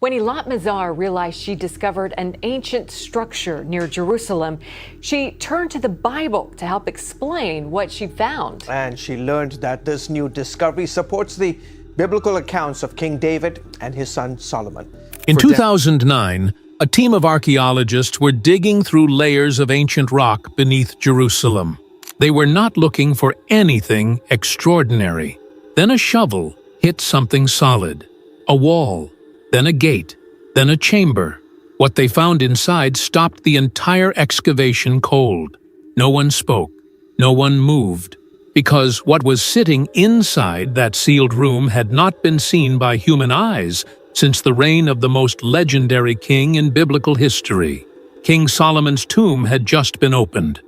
When Eilat Mazar realized she discovered an ancient structure near Jerusalem, she turned to the Bible to help explain what she found. And she learned that this new discovery supports the biblical accounts of King David and his son Solomon. In 2009, a team of archaeologists were digging through layers of ancient rock beneath Jerusalem. They were not looking for anything extraordinary. Then a shovel hit something solid, a wall, then a gate, then a chamber. What they found inside stopped the entire excavation cold. No one spoke, no one moved, because what was sitting inside that sealed room had not been seen by human eyes since the reign of the most legendary king in biblical history. King Solomon's tomb had just been opened.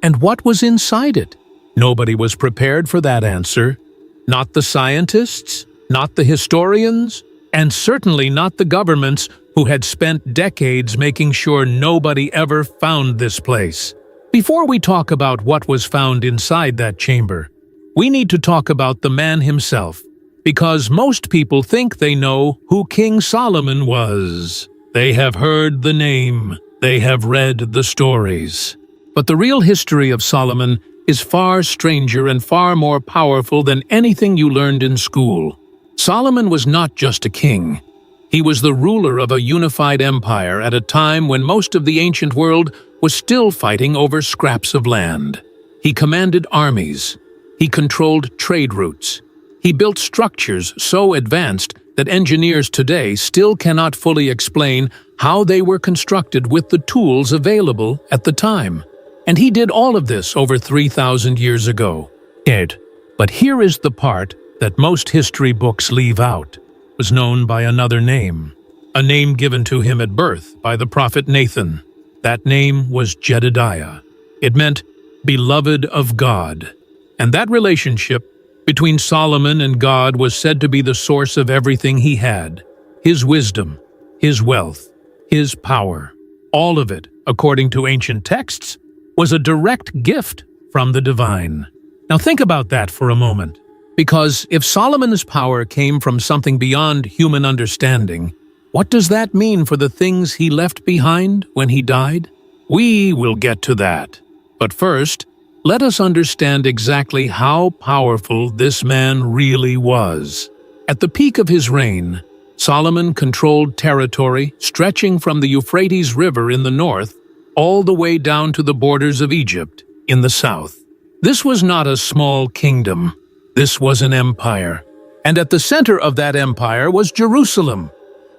And what was inside it? Nobody was prepared for that answer. Not the scientists, not the historians, and certainly not the governments who had spent decades making sure nobody ever found this place. Before we talk about what was found inside that chamber, we need to talk about the man himself, because most people think they know who King Solomon was. They have heard the name, they have read the stories. But the real history of Solomon is far stranger and far more powerful than anything you learned in school. Solomon was not just a king. He was the ruler of a unified empire at a time when most of the ancient world was still fighting over scraps of land. He commanded armies. He controlled trade routes. He built structures so advanced that engineers today still cannot fully explain how they were constructed with the tools available at the time. And he did all of this over 3,000 years ago. But here is the part that most history books leave out. Was known by another name, a name given to him at birth by the prophet Nathan. That name was Jedediah. It meant beloved of God. And that relationship between Solomon and God was said to be the source of everything he had. His wisdom, his wealth, his power. All of it, according to ancient texts, was a direct gift from the divine. Now think about that for a moment. Because if Solomon's power came from something beyond human understanding, what does that mean for the things he left behind when he died? We will get to that. But first, let us understand exactly how powerful this man really was. At the peak of his reign, Solomon controlled territory stretching from the Euphrates River in the north all the way down to the borders of Egypt in the south. This was not a small kingdom. This was an empire. And at the center of that empire was Jerusalem,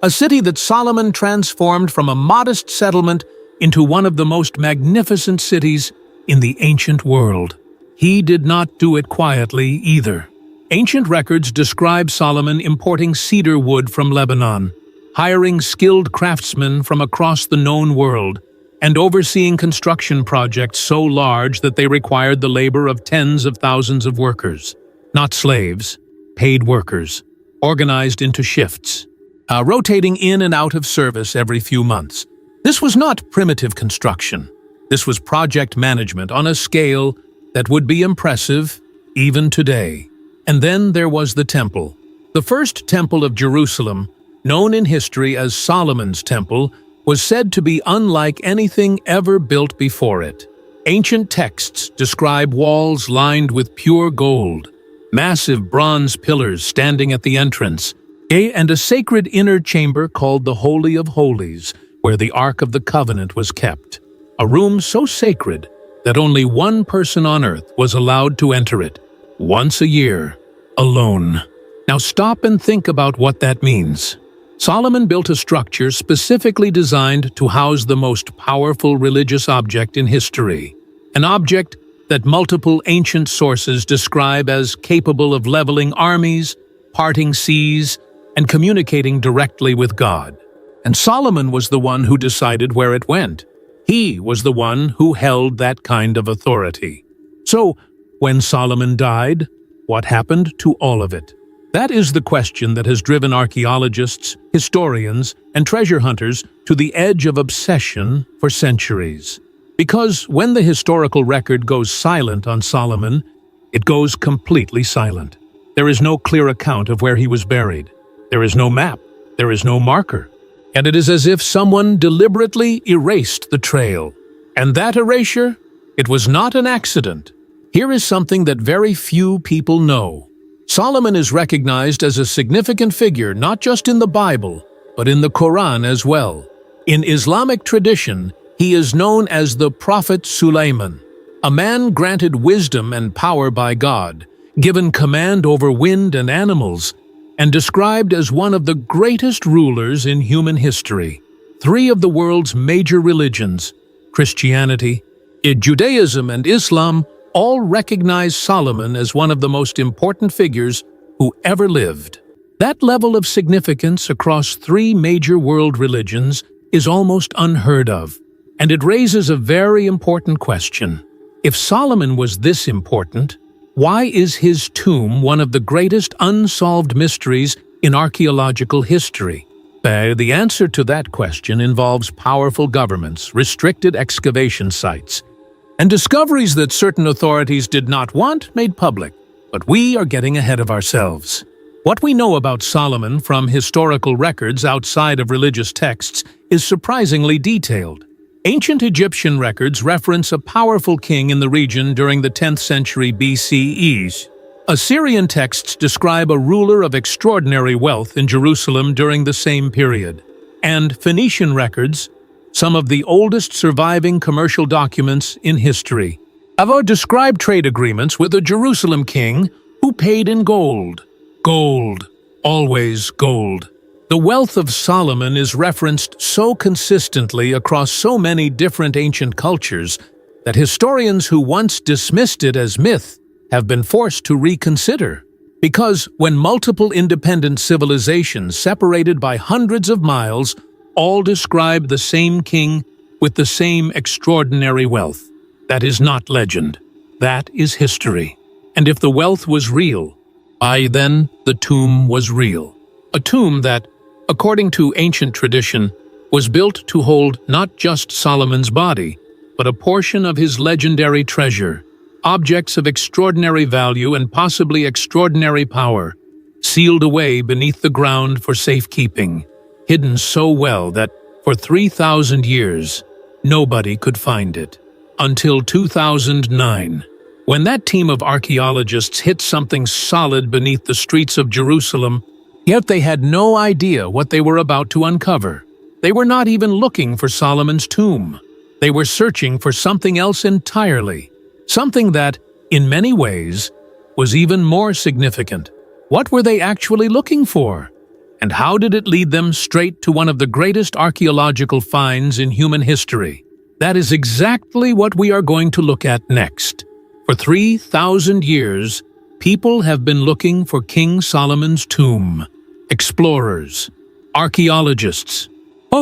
a city that Solomon transformed from a modest settlement into one of the most magnificent cities in the ancient world. He did not do it quietly either. Ancient records describe Solomon importing cedar wood from Lebanon, hiring skilled craftsmen from across the known world, and overseeing construction projects so large that they required the labor of tens of thousands of workers. Not slaves, paid workers, organized into shifts, rotating in and out of service every few months. This was not primitive construction. This was project management on a scale that would be impressive even today. And then there was the temple. The first temple of Jerusalem, known in history as Solomon's Temple, was said to be unlike anything ever built before it. Ancient texts describe walls lined with pure gold, massive bronze pillars standing at the entrance, and a sacred inner chamber called the Holy of Holies, where the Ark of the Covenant was kept. A room so sacred that only one person on earth was allowed to enter it, once a year, alone. Now stop and think about what that means. Solomon built a structure specifically designed to house the most powerful religious object in history, an object that multiple ancient sources describe as capable of leveling armies, parting seas, and communicating directly with God. And Solomon was the one who decided where it went. He was the one who held that kind of authority. So, when Solomon died, what happened to all of it? That is the question that has driven archaeologists, historians, and treasure hunters to the edge of obsession for centuries. Because when the historical record goes silent on Solomon, it goes completely silent. There is no clear account of where he was buried. There is no map, There is no marker, and it is as if someone deliberately erased the trail. And that erasure? It was not an accident. Here is something that very few people know. Solomon is recognized as a significant figure not just in the Bible, but in the Quran as well. In Islamic tradition, he is known as the Prophet Sulaiman, a man granted wisdom and power by God, given command over wind and animals, and described as one of the greatest rulers in human history. Three of the world's major religions, Christianity, Judaism, and Islam, all recognize Solomon as one of the most important figures who ever lived. That level of significance across three major world religions is almost unheard of, and it raises a very important question. If Solomon was this important, why is his tomb one of the greatest unsolved mysteries in archaeological history? The answer to that question involves powerful governments, restricted excavation sites, and discoveries that certain authorities did not want made public. But we are getting ahead of ourselves. What we know about Solomon from historical records outside of religious texts is surprisingly detailed. Ancient Egyptian records reference a powerful king in the region during the 10th century BCE. Assyrian texts describe a ruler of extraordinary wealth in Jerusalem during the same period. And Phoenician records, some of the oldest surviving commercial documents in history, have described trade agreements with a Jerusalem king who paid in gold. Gold, always gold. The wealth of Solomon is referenced so consistently across so many different ancient cultures that historians who once dismissed it as myth have been forced to reconsider. Because when multiple independent civilizations separated by hundreds of miles all describe the same king with the same extraordinary wealth, that is not legend, that is history. And if the wealth was real, then the tomb was real. A tomb that, according to ancient tradition, was built to hold not just Solomon's body, but a portion of his legendary treasure, objects of extraordinary value and possibly extraordinary power, sealed away beneath the ground for safekeeping, hidden so well that, for 3,000 years, nobody could find it. Until 2009, when that team of archaeologists hit something solid beneath the streets of Jerusalem, yet they had no idea what they were about to uncover. They were not even looking for Solomon's tomb. They were searching for something else entirely, something that, in many ways, was even more significant. What were they actually looking for? And how did it lead them straight to one of the greatest archaeological finds in human history? That is exactly what we are going to look at next. For 3,000 years, people have been looking for King Solomon's tomb. Explorers, archaeologists,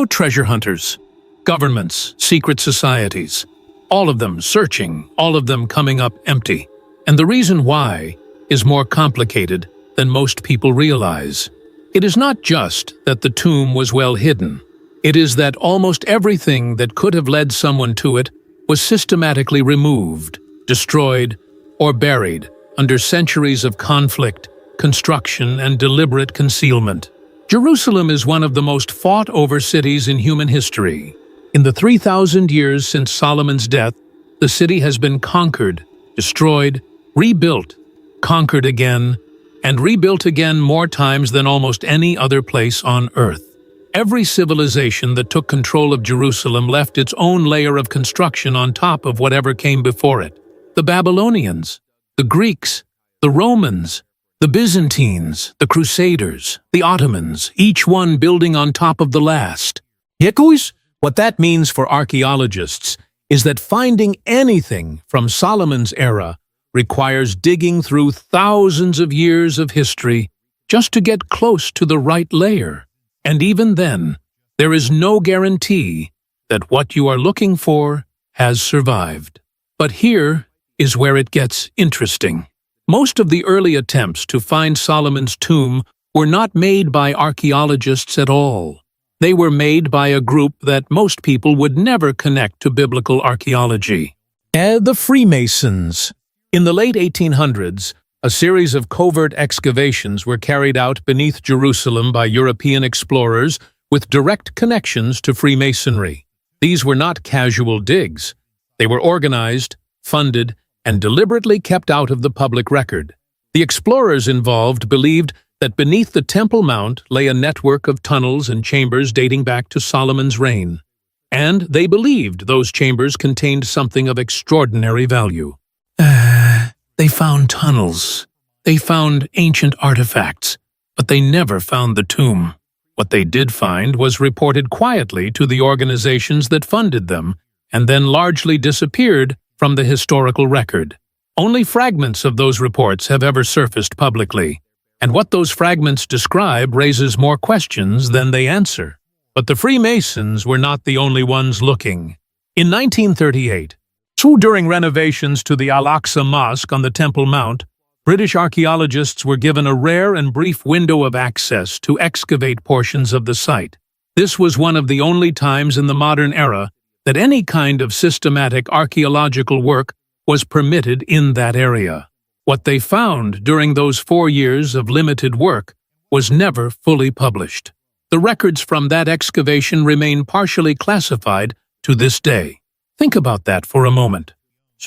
treasure hunters, governments, secret societies, all of them searching, all of them coming up empty. And the reason why is more complicated than most people realize. It is not just that the tomb was well hidden. It is that almost everything that could have led someone to it was systematically removed, destroyed, or buried under centuries of conflict, construction, and deliberate concealment. Jerusalem is one of the most fought-over cities in human history. In the 3,000 years since Solomon's death, the city has been conquered, destroyed, rebuilt, conquered again, and rebuilt again more times than almost any other place on earth. Every civilization that took control of Jerusalem left its own layer of construction on top of whatever came before it. The Babylonians, the Greeks, the Romans, the Byzantines, the Crusaders, the Ottomans, each one building on top of the last. What that means for archaeologists is that finding anything from Solomon's era requires digging through thousands of years of history just to get close to the right layer. And even then, there is no guarantee that what you are looking for has survived. But here is where it gets interesting. Most of the early attempts to find Solomon's tomb were not made by archaeologists at all. They were made by a group that most people would never connect to biblical archaeology. The Freemasons. In the late 1800s, A series of covert excavations were carried out beneath Jerusalem by European explorers with direct connections to Freemasonry. These were not casual digs. They were organized, funded, and deliberately kept out of the public record. The explorers involved believed that beneath the Temple Mount lay a network of tunnels and chambers dating back to Solomon's reign. And they believed those chambers contained something of extraordinary value. They found tunnels. They found ancient artifacts, but they never found the tomb. What they did find was reported quietly to the organizations that funded them, and then largely disappeared from the historical record. Only fragments of those reports have ever surfaced publicly, and what those fragments describe raises more questions than they answer. But the Freemasons were not the only ones looking. In 1938, during renovations to the Al-Aqsa Mosque on the Temple Mount, British archaeologists were given a rare and brief window of access to excavate portions of the site. This was one of the only times in the modern era that any kind of systematic archaeological work was permitted in that area. What they found during those 4 years of limited work was never fully published. The records from that excavation remain partially classified to this day. Think about that for a moment.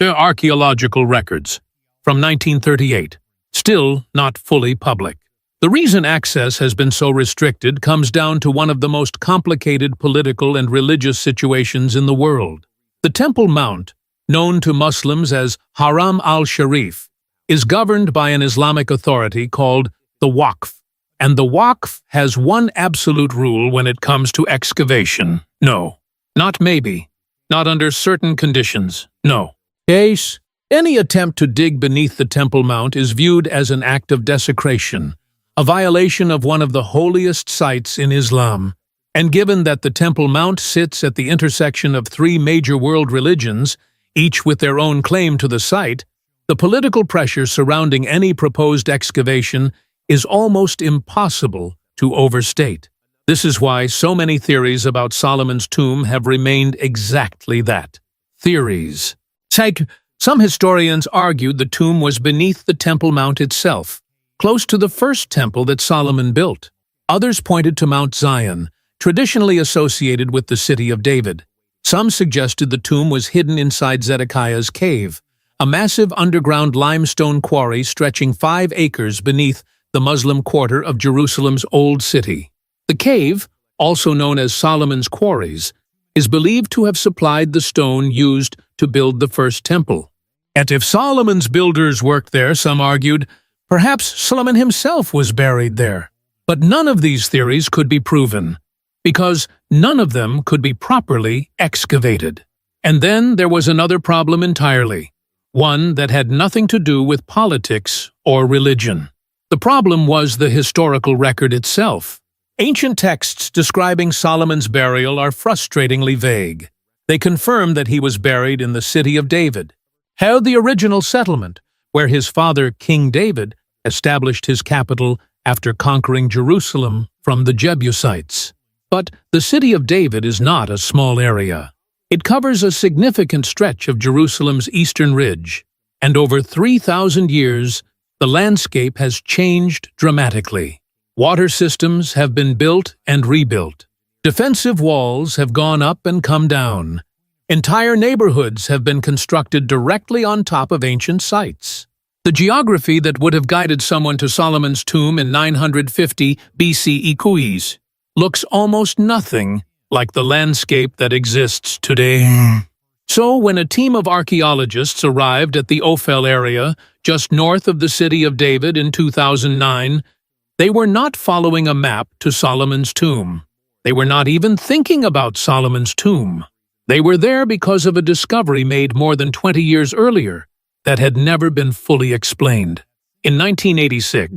Archaeological records from 1938, still not fully public. The reason access has been so restricted comes down to one of the most complicated political and religious situations in the world. The Temple Mount, known to Muslims as Haram al-Sharif, is governed by an Islamic authority called the Waqf. And the Waqf has one absolute rule when it comes to excavation. No, not maybe. Not under certain conditions. No. Case. Any attempt to dig beneath the Temple Mount is viewed as an act of desecration, a violation of one of the holiest sites in Islam. And given that the Temple Mount sits at the intersection of 3 major world religions, each with their own claim to the site, the political pressure surrounding any proposed excavation is almost impossible to overstate. This is why so many theories about Solomon's tomb have remained exactly that. Theories. Some historians argued the tomb was beneath the Temple Mount itself, close to the first temple that Solomon built. Others pointed to Mount Zion, traditionally associated with the city of David. Some suggested the tomb was hidden inside Zedekiah's cave, a massive underground limestone quarry stretching 5 acres beneath the Muslim quarter of Jerusalem's Old City. The cave, also known as Solomon's Quarries, is believed to have supplied the stone used to build the first temple. And if Solomon's builders worked there, some argued, perhaps Solomon himself was buried there. But none of these theories could be proven, because none of them could be properly excavated. And then there was another problem entirely, one that had nothing to do with politics or religion. The problem was the historical record itself. Ancient texts describing Solomon's burial are frustratingly vague. They confirm that he was buried in the city of David, the original settlement, where his father, King David, established his capital after conquering Jerusalem from the Jebusites. But the city of David is not a small area. It covers a significant stretch of Jerusalem's eastern ridge, and over 3,000 years, the landscape has changed dramatically. Water systems have been built and rebuilt. Defensive walls have gone up and come down. Entire neighborhoods have been constructed directly on top of ancient sites. The geography that would have guided someone to Solomon's tomb in 950 BCE looks almost nothing like the landscape that exists today. So when a team of archaeologists arrived at the Ophel area, just north of the city of David in 2009, they were not following a map to Solomon's tomb. They were not even thinking about Solomon's tomb. They were there because of a discovery made more than 20 years earlier that had never been fully explained. In 1986,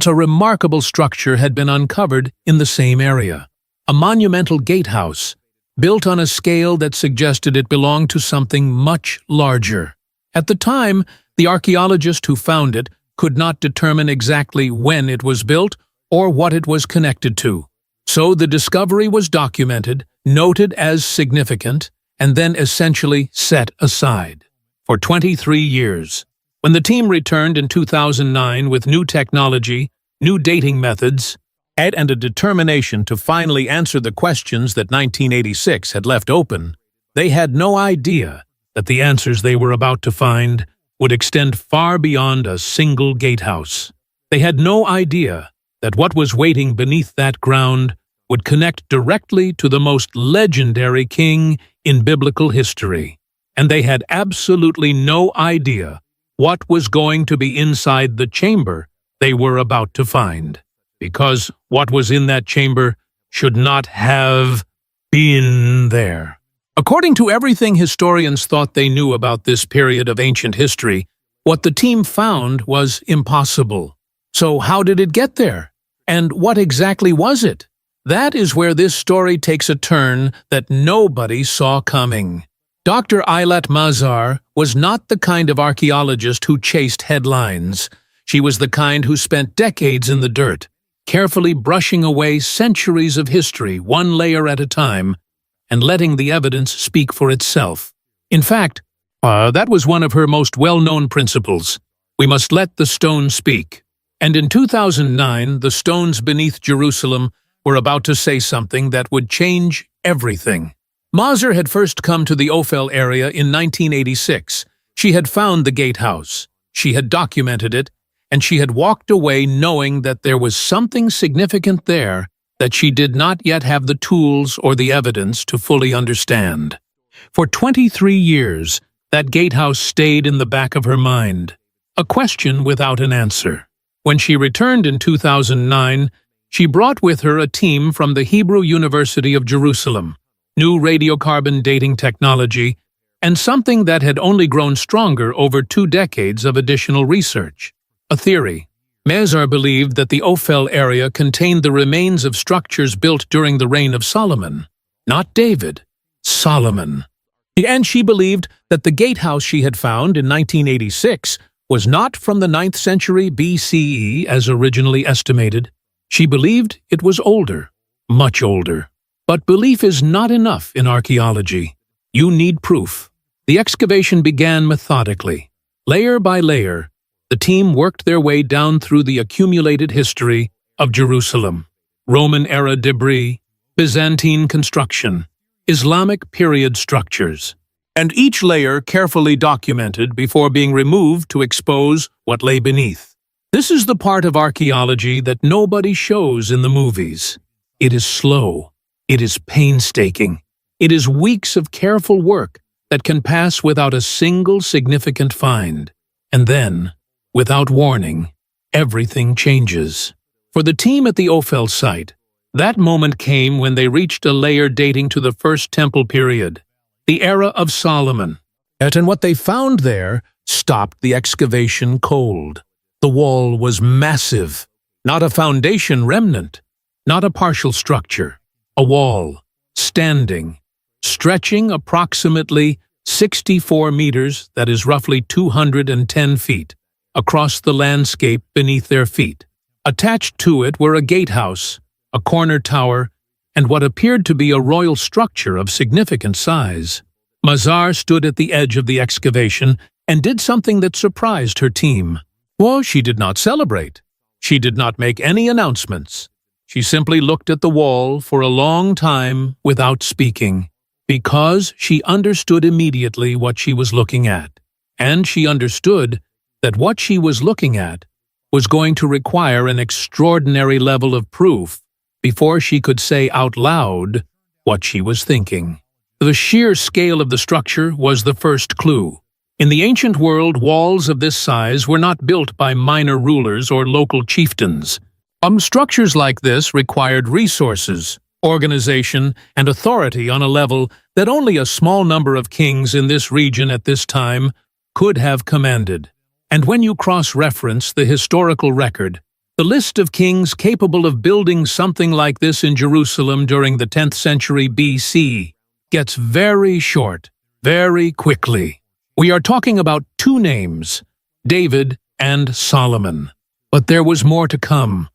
a remarkable structure had been uncovered in the same area. A monumental gatehouse, built on a scale that suggested it belonged to something much larger. At the time, the archaeologist who found it could not determine exactly when it was built or what it was connected to. So the discovery was documented, noted as significant, and then essentially set aside. For 23 years, When the team returned in 2009 with new technology, new dating methods, and a determination to finally answer the questions that 1986 had left open, they had no idea that the answers they were about to find would extend far beyond a single gatehouse. They had no idea that what was waiting beneath that ground would connect directly to the most legendary king in biblical history. And they had absolutely no idea what was going to be inside the chamber they were about to find, because what was in that chamber should not have been there. According to everything historians thought they knew about this period of ancient history, what the team found was impossible. So how did it get there? And what exactly was it? That is where this story takes a turn that nobody saw coming. Dr. Eilat Mazar was not the kind of archaeologist who chased headlines. She was the kind who spent decades in the dirt, carefully brushing away centuries of history one layer at a time, and letting the evidence speak for itself. In fact, that was one of her most well-known principles. We must let the stone speak. And in 2009, the stones beneath Jerusalem were about to say something that would change everything. Mazar had first come to the Ophel area in 1986. She had found the gatehouse. She had documented it, and she had walked away knowing that there was something significant there that she did not yet have the tools or the evidence to fully understand. For 23 years, that gatehouse stayed in the back of her mind, a question without an answer. When she returned in 2009, she brought with her a team from the Hebrew University of Jerusalem, new radiocarbon dating technology, and something that had only grown stronger over 2 decades of additional research, a theory. Mazar believed that the Ophel area contained the remains of structures built during the reign of Solomon, not David, Solomon. And she believed that the gatehouse she had found in 1986 was not from the 9th century BCE as originally estimated. She believed it was older, much older. But belief is not enough in archaeology. You need proof. The excavation began methodically. Layer by layer, the team worked their way down through the accumulated history of Jerusalem. Roman-era debris, Byzantine construction, Islamic period structures, and each layer carefully documented before being removed to expose what lay beneath. This is the part of archaeology that nobody shows in the movies. It is slow. It is painstaking. It is weeks of careful work that can pass without a single significant find. And then, without warning, everything changes. For the team at the Ophel site, that moment came when they reached a layer dating to the First Temple period, the era of Solomon. And what they found there stopped the excavation cold. The wall was massive, not a foundation remnant, not a partial structure. A wall, standing, stretching approximately 64 meters, that is roughly 210 feet, across the landscape beneath their feet. Attached to it were a gatehouse, a corner tower, and what appeared to be a royal structure of significant size. Mazar stood at the edge of the excavation and did something that surprised her team. Well, she did not celebrate. She did not make any announcements. She simply looked at the wall for a long time without speaking, because she understood immediately what she was looking at. And she understood that what she was looking at was going to require an extraordinary level of proof before she could say out loud what she was thinking. The sheer scale of the structure was the first clue. In the ancient world, walls of this size were not built by minor rulers or local chieftains. Structures like this required resources, organization, and authority on a level that only a small number of kings in this region at this time could have commanded. And when you cross-reference the historical record, the list of kings capable of building something like this in Jerusalem during the 10th century BC gets very short, very quickly. We are talking about 2 names, David and Solomon. But there was more to come.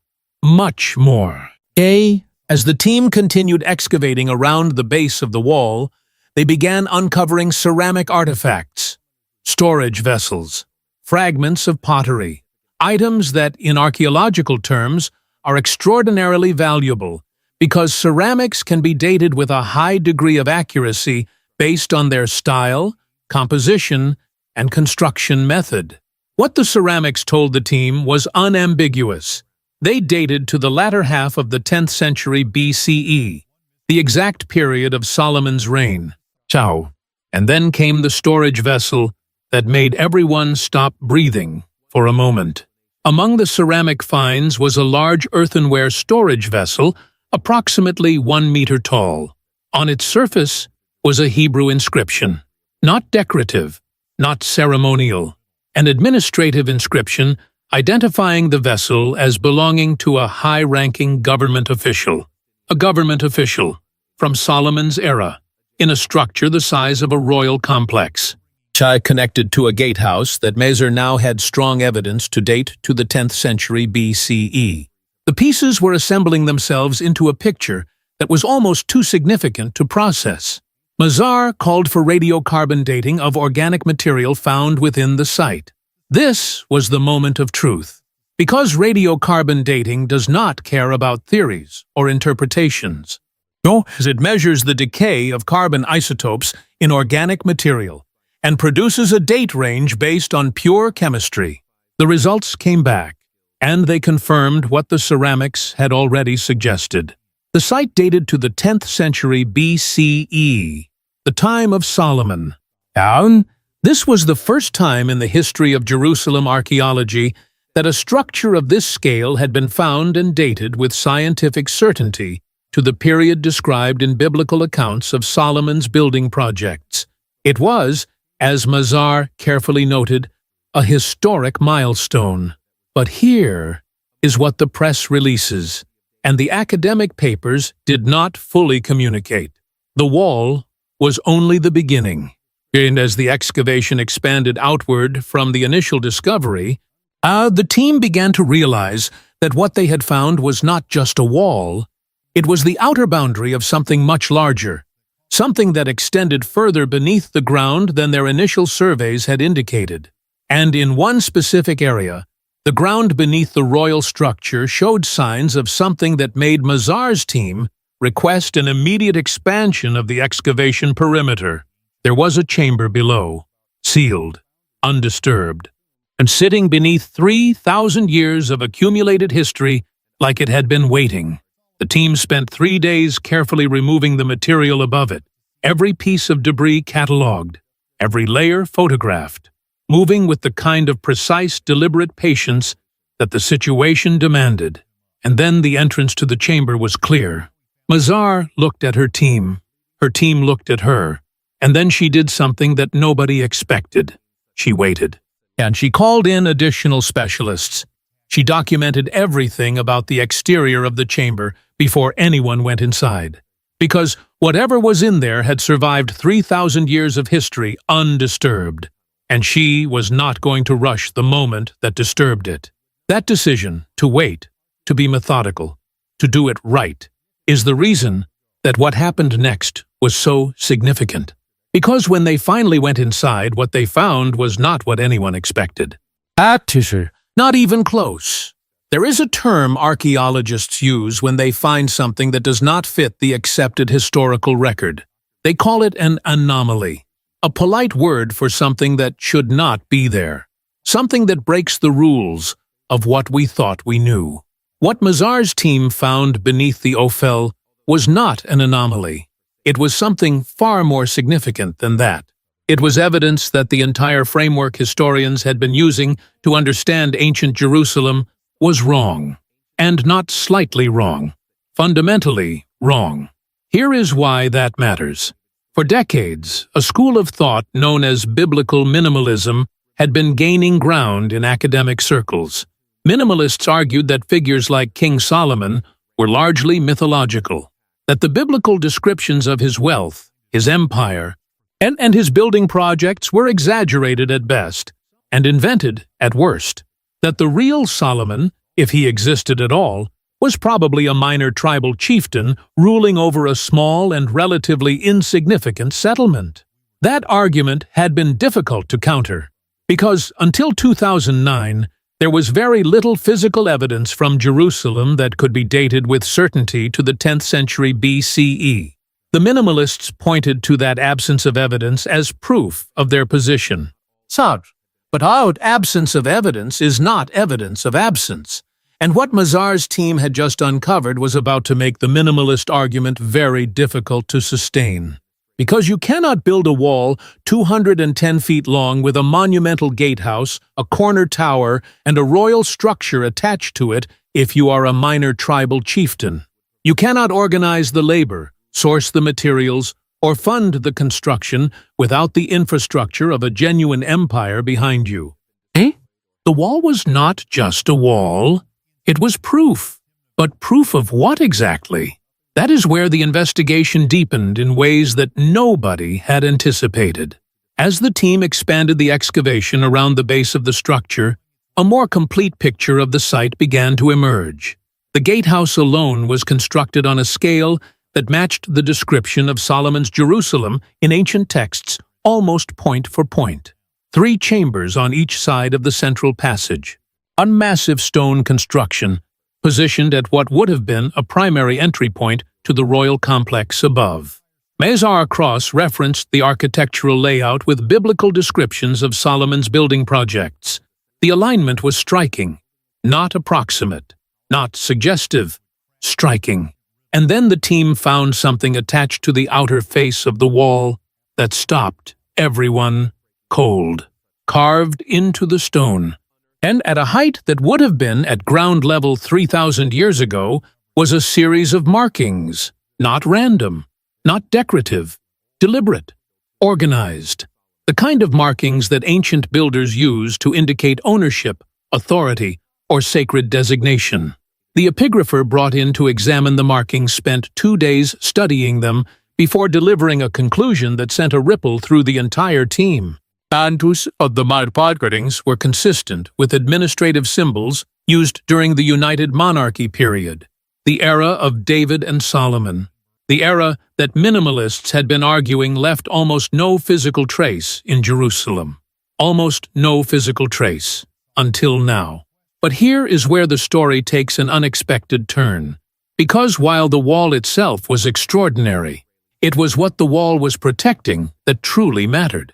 Much more. As the team continued excavating around the base of the wall, they began uncovering ceramic artifacts, storage vessels, fragments of pottery, items that, in archaeological terms, are extraordinarily valuable because ceramics can be dated with a high degree of accuracy based on their style, composition, and construction method. What the ceramics told the team was unambiguous. They dated to the latter half of the 10th century BCE, the exact period of Solomon's reign. Ciao. And then came the storage vessel that made everyone stop breathing for a moment. Among the ceramic finds was a large earthenware storage vessel, approximately 1 meter tall. On its surface was a Hebrew inscription, not decorative, not ceremonial, an administrative inscription identifying the vessel as belonging to a high-ranking government official. A government official from Solomon's era, in a structure the size of a royal complex. Chai connected to a gatehouse that Mazar now had strong evidence to date to the 10th century BCE. The pieces were assembling themselves into a picture that was almost too significant to process. Mazar called for radiocarbon dating of organic material found within the site. This was the moment of truth. Because radiocarbon dating does not care about theories or interpretations, as it measures the decay of carbon isotopes in organic material and produces a date range based on pure chemistry. The results came back, and they confirmed what the ceramics had already suggested. The site dated to the 10th century BCE, the time of Solomon. This was the first time in the history of Jerusalem archaeology that a structure of this scale had been found and dated with scientific certainty to the period described in biblical accounts of Solomon's building projects. It was, as Mazar carefully noted, a historic milestone. But here is what the press releases, and the academic papers did not fully communicate. The wall was only the beginning, and as the excavation expanded outward from the initial discovery, the team began to realize that what they had found was not just a wall. It was the outer boundary of something much larger, something that extended further beneath the ground than their initial surveys had indicated. And in one specific area, the ground beneath the royal structure showed signs of something that made Mazar's team request an immediate expansion of the excavation perimeter. There was a chamber below, sealed, undisturbed, and sitting beneath 3,000 years of accumulated history like it had been waiting. The team spent 3 days carefully removing the material above it, every piece of debris catalogued, every layer photographed, moving with the kind of precise, deliberate patience that the situation demanded. And then the entrance to the chamber was clear. Mazar looked at her team looked at her, and then she did something that nobody expected. She waited. And she called in additional specialists. She documented everything about the exterior of the chamber before anyone went inside. Because whatever was in there had survived 3,000 years of history undisturbed, and she was not going to rush the moment that disturbed it. That decision, to wait, to be methodical, to do it right, is the reason that what happened next was so significant. Because when they finally went inside, what they found was not what anyone expected. Not even close. There is a term archaeologists use when they find something that does not fit the accepted historical record. They call it an anomaly, a polite word for something that should not be there, something that breaks the rules of what we thought we knew. What Mazar's team found beneath the Ophel was not an anomaly. It was something far more significant than that. It was evidence that the entire framework historians had been using to understand ancient Jerusalem was wrong, and not slightly wrong, fundamentally wrong. Here is why that matters. For decades, a school of thought known as biblical minimalism had been gaining ground in academic circles. Minimalists argued that figures like King Solomon were largely mythological, that the biblical descriptions of his wealth, his empire, and his building projects were exaggerated at best and invented at worst, that the real Solomon, if he existed at all, was probably a minor tribal chieftain ruling over a small and relatively insignificant settlement. That argument had been difficult to counter, Because until 2009, there was very little physical evidence from Jerusalem that could be dated with certainty to the 10th century BCE. The minimalists pointed to that absence of evidence as proof of their position. Sir, but our absence of evidence is not evidence of absence. And what Mazar's team had just uncovered was about to make the minimalist argument very difficult to sustain. Because you cannot build a wall 210 feet long with a monumental gatehouse, a corner tower, and a royal structure attached to it if you are a minor tribal chieftain. You cannot organize the labor, source the materials, or fund the construction without the infrastructure of a genuine empire behind you. Eh? The wall was not just a wall. It was proof. But proof of what exactly? That is where the investigation deepened in ways that nobody had anticipated. As the team expanded the excavation around the base of the structure, a more complete picture of the site began to emerge. The gatehouse alone was constructed on a scale that matched the description of Solomon's Jerusalem in ancient texts almost point for point. 3 chambers on each side of the central passage. A massive stone construction, positioned at what would have been a primary entry point to the royal complex above. Mazar cross-referenced the architectural layout with biblical descriptions of Solomon's building projects. The alignment was striking, not approximate, not suggestive, striking. And then the team found something attached to the outer face of the wall that stopped everyone cold, carved into the stone. And at a height that would have been at ground level 3,000 years ago was a series of markings, not random, not decorative, deliberate, organized. The kind of markings that ancient builders used to indicate ownership, authority, or sacred designation. The epigrapher brought in to examine the markings spent 2 days studying them before delivering a conclusion that sent a ripple through the entire team. Antus of the markings were consistent with administrative symbols used during the United Monarchy period, the era of David and Solomon, the era that minimalists had been arguing left almost no physical trace in Jerusalem. Almost no physical trace, until now. But here is where the story takes an unexpected turn. Because while the wall itself was extraordinary, it was what the wall was protecting that truly mattered.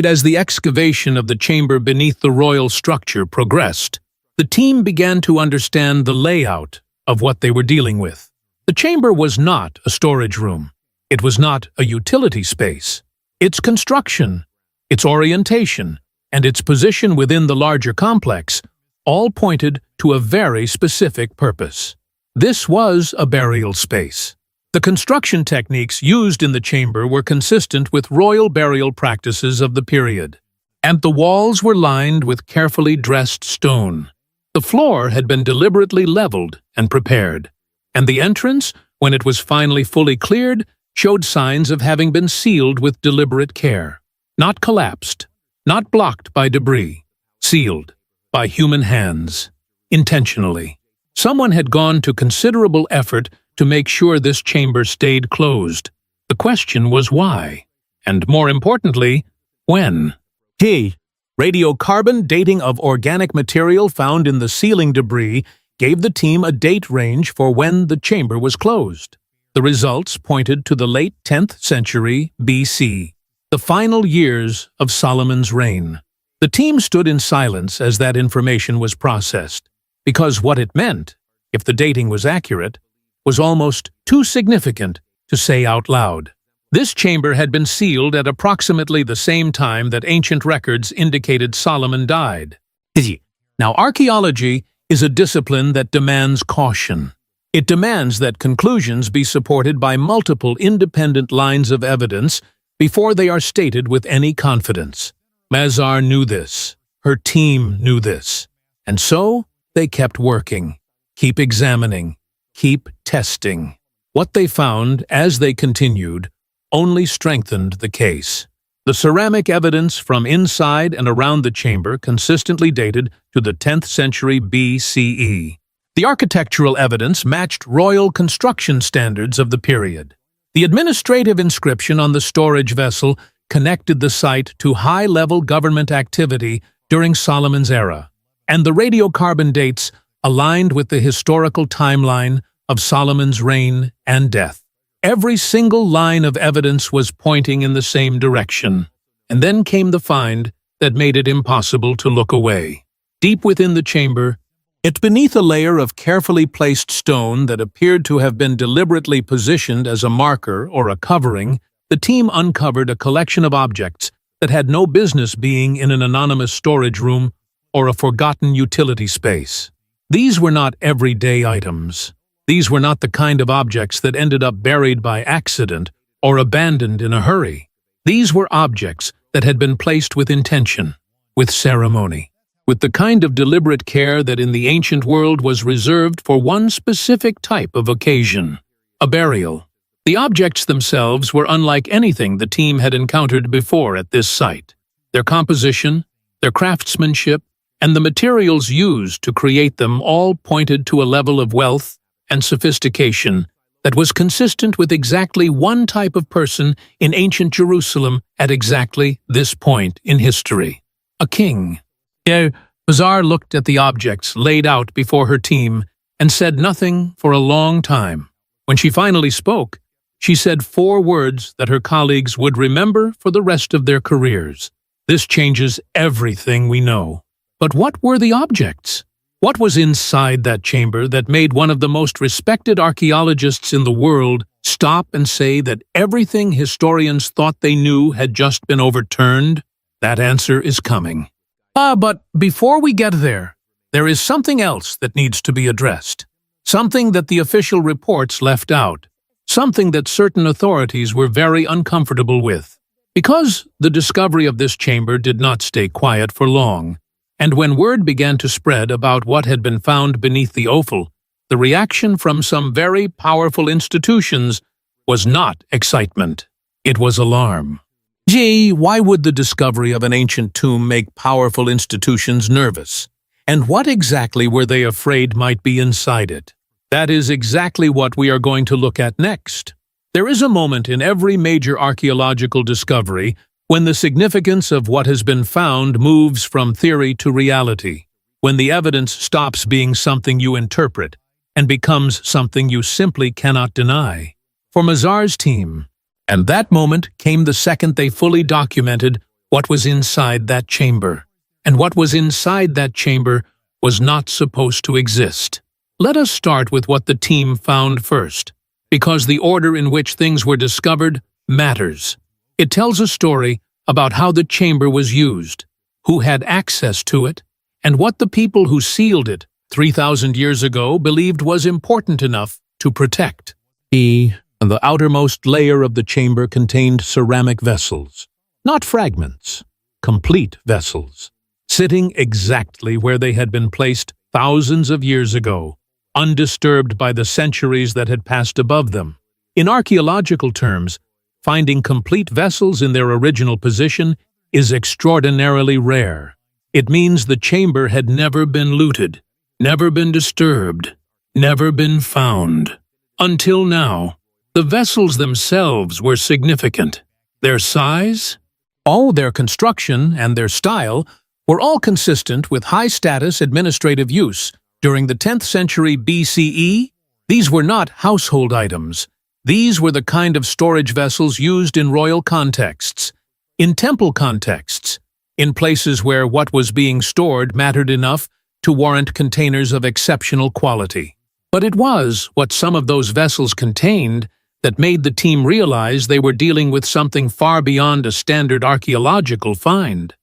As the excavation of the chamber beneath the royal structure progressed, the team began to understand the layout of what they were dealing with. The chamber was not a storage room. It was not a utility space. Its construction, its orientation, and its position within the larger complex all pointed to a very specific purpose. This was a burial space. The construction techniques used in the chamber were consistent with royal burial practices of the period, and the walls were lined with carefully dressed stone. The floor had been deliberately leveled and prepared, and the entrance, when it was finally fully cleared, showed signs of having been sealed with deliberate care. Not collapsed, not blocked by debris, sealed by human hands, intentionally. Someone had gone to considerable effort to make sure this chamber stayed closed. The question was why, and more importantly, when. Radiocarbon dating of organic material found in the ceiling debris gave the team a date range for when the chamber was closed. The results pointed to the late 10th century BC, the final years of Solomon's reign. The team stood in silence as that information was processed, because what it meant, if the dating was accurate, was almost too significant to say out loud. This chamber had been sealed at approximately the same time that ancient records indicated Solomon died. Now, archaeology is a discipline that demands caution. It demands that conclusions be supported by multiple independent lines of evidence before they are stated with any confidence. Mazar knew this. Her team knew this. And so, they kept working, keep examining, keep testing. What they found, as they continued, only strengthened the case. The ceramic evidence from inside and around the chamber consistently dated to the 10th century BCE. The architectural evidence matched royal construction standards of the period. The administrative inscription on the storage vessel connected the site to high-level government activity during Solomon's era, and the radiocarbon dates aligned with the historical timeline of Solomon's reign and death. Every single line of evidence was pointing in the same direction. And then came the find that made it impossible to look away. Deep within the chamber, yet beneath a layer of carefully placed stone that appeared to have been deliberately positioned as a marker or a covering, the team uncovered a collection of objects that had no business being in an anonymous storage room or a forgotten utility space. These were not everyday items. These were not the kind of objects that ended up buried by accident or abandoned in a hurry. These were objects that had been placed with intention, with ceremony, with the kind of deliberate care that in the ancient world was reserved for one specific type of occasion, a burial. The objects themselves were unlike anything the team had encountered before at this site. Their composition, their craftsmanship, and the materials used to create them all pointed to a level of wealth and sophistication that was consistent with exactly one type of person in ancient Jerusalem at exactly this point in history: a king. Eilat Mazar looked at the objects laid out before her team and said nothing for a long time. When she finally spoke, she said 4 words that her colleagues would remember for the rest of their careers. This changes everything we know. But what were the objects? What was inside that chamber that made one of the most respected archaeologists in the world stop and say that everything historians thought they knew had just been overturned? That answer is coming. But before we get there is something else that needs to be addressed. Something that the official reports left out. Something that certain authorities were very uncomfortable with. Because the discovery of this chamber did not stay quiet for long, and when word began to spread about what had been found beneath the offal, the reaction from some very powerful institutions was not excitement. It was alarm. Gee, why would the discovery of an ancient tomb make powerful institutions nervous? And what exactly were they afraid might be inside it? That is exactly what we are going to look at next. There is a moment in every major archaeological discovery when the significance of what has been found moves from theory to reality, when the evidence stops being something you interpret and becomes something you simply cannot deny. For Mazar's team, and that moment came the second they fully documented what was inside that chamber. And what was inside that chamber was not supposed to exist. Let us start with what the team found first, because the order in which things were discovered matters. It tells a story about how the chamber was used, who had access to it, and what the people who sealed it 3,000 years ago believed was important enough to protect. The outermost layer of the chamber contained ceramic vessels, not fragments, complete vessels, sitting exactly where they had been placed thousands of years ago, undisturbed by the centuries that had passed above them. In archaeological terms, finding complete vessels in their original position is extraordinarily rare. It means the chamber had never been looted, never been disturbed, never been found. Until now, the vessels themselves were significant. Their size, their construction, and their style were all consistent with high-status administrative use. During the 10th century BCE, these were not household items. These were the kind of storage vessels used in royal contexts, in temple contexts, in places where what was being stored mattered enough to warrant containers of exceptional quality. But it was what some of those vessels contained that made the team realize they were dealing with something far beyond a standard archaeological find.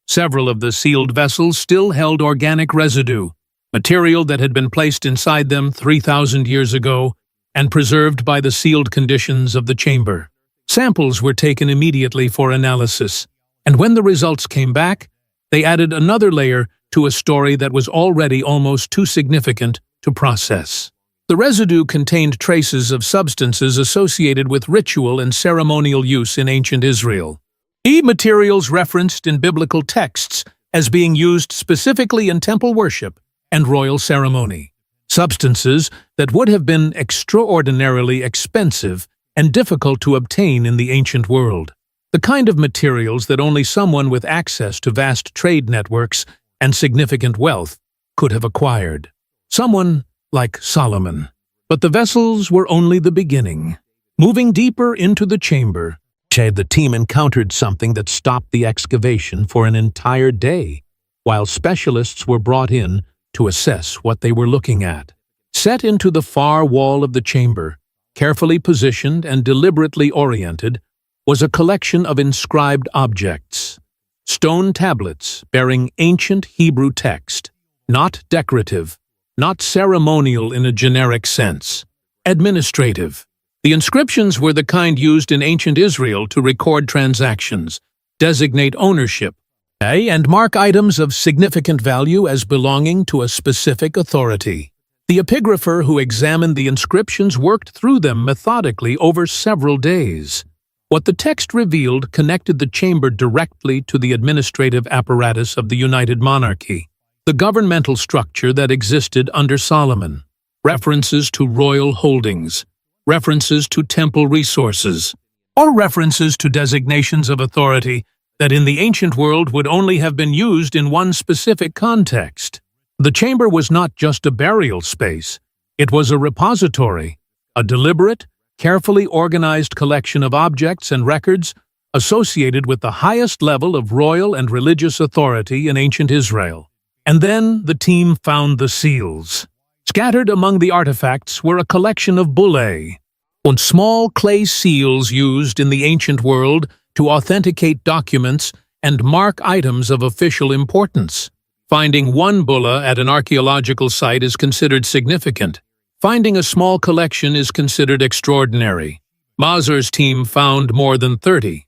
Several of the sealed vessels still held organic residue, material that had been placed inside them 3,000 years ago and preserved by the sealed conditions of the chamber. Samples were taken immediately for analysis, and when the results came back, they added another layer to a story that was already almost too significant to process. The residue contained traces of substances associated with ritual and ceremonial use in ancient Israel. Materials referenced in biblical texts as being used specifically in temple worship and royal ceremony. Substances that would have been extraordinarily expensive and difficult to obtain in the ancient world. the kind of materials that only someone with access to vast trade networks and significant wealth could have acquired. Someone like Solomon. But the vessels were only the beginning. Moving deeper into the chamber, the team encountered something that stopped the excavation for an entire day, while specialists were brought in to assess what they were looking at. Set into the far wall of the chamber, carefully positioned and deliberately oriented, was a collection of inscribed objects. Stone tablets bearing ancient Hebrew text, not decorative, not ceremonial in a generic sense, administrative. The inscriptions were the kind used in ancient Israel to record transactions, designate ownership, and mark items of significant value as belonging to a specific authority. The epigrapher who examined the inscriptions worked through them methodically over several days. What the text revealed connected the chamber directly to the administrative apparatus of the United Monarchy, the governmental structure that existed under Solomon. References to royal holdings, references to temple resources, or references to designations of authority that in the ancient world would only have been used in one specific context. The chamber was not just a burial space, it was a repository, a deliberate, carefully organized collection of objects and records associated with the highest level of royal and religious authority in ancient Israel. And then the team found the seals. Scattered among the artifacts were a collection of bullae, small clay seals used in the ancient world to authenticate documents and mark items of official importance. Finding one bulla at an archaeological site is considered significant. Finding a small collection is considered extraordinary. Mazar's team found more than 30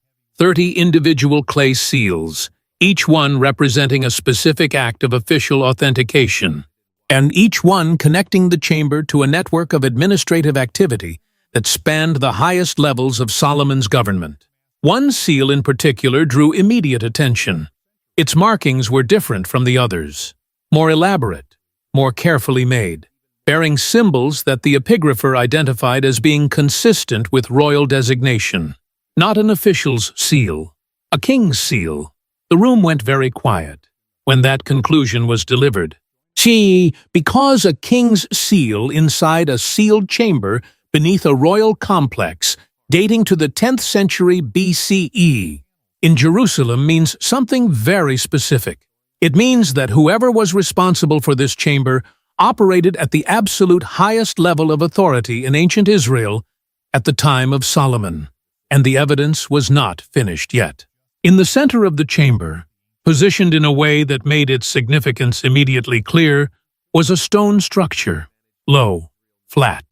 individual clay seals, each one representing a specific act of official authentication, and each one connecting the chamber to a network of administrative activity that spanned the highest levels of Solomon's government. One seal in particular drew immediate attention. Its markings were different from the others, more elaborate, more carefully made, bearing symbols that the epigrapher identified as being consistent with royal designation. Not an official's seal, a king's seal. The room went very quiet when that conclusion was delivered. Because a king's seal inside a sealed chamber beneath a royal complex dating to the 10th century BCE in Jerusalem means something very specific. It means that whoever was responsible for this chamber operated at the absolute highest level of authority in ancient Israel at the time of Solomon, and the evidence was not finished yet. In the center of the chamber, positioned in a way that made its significance immediately clear, was a stone structure, low, flat,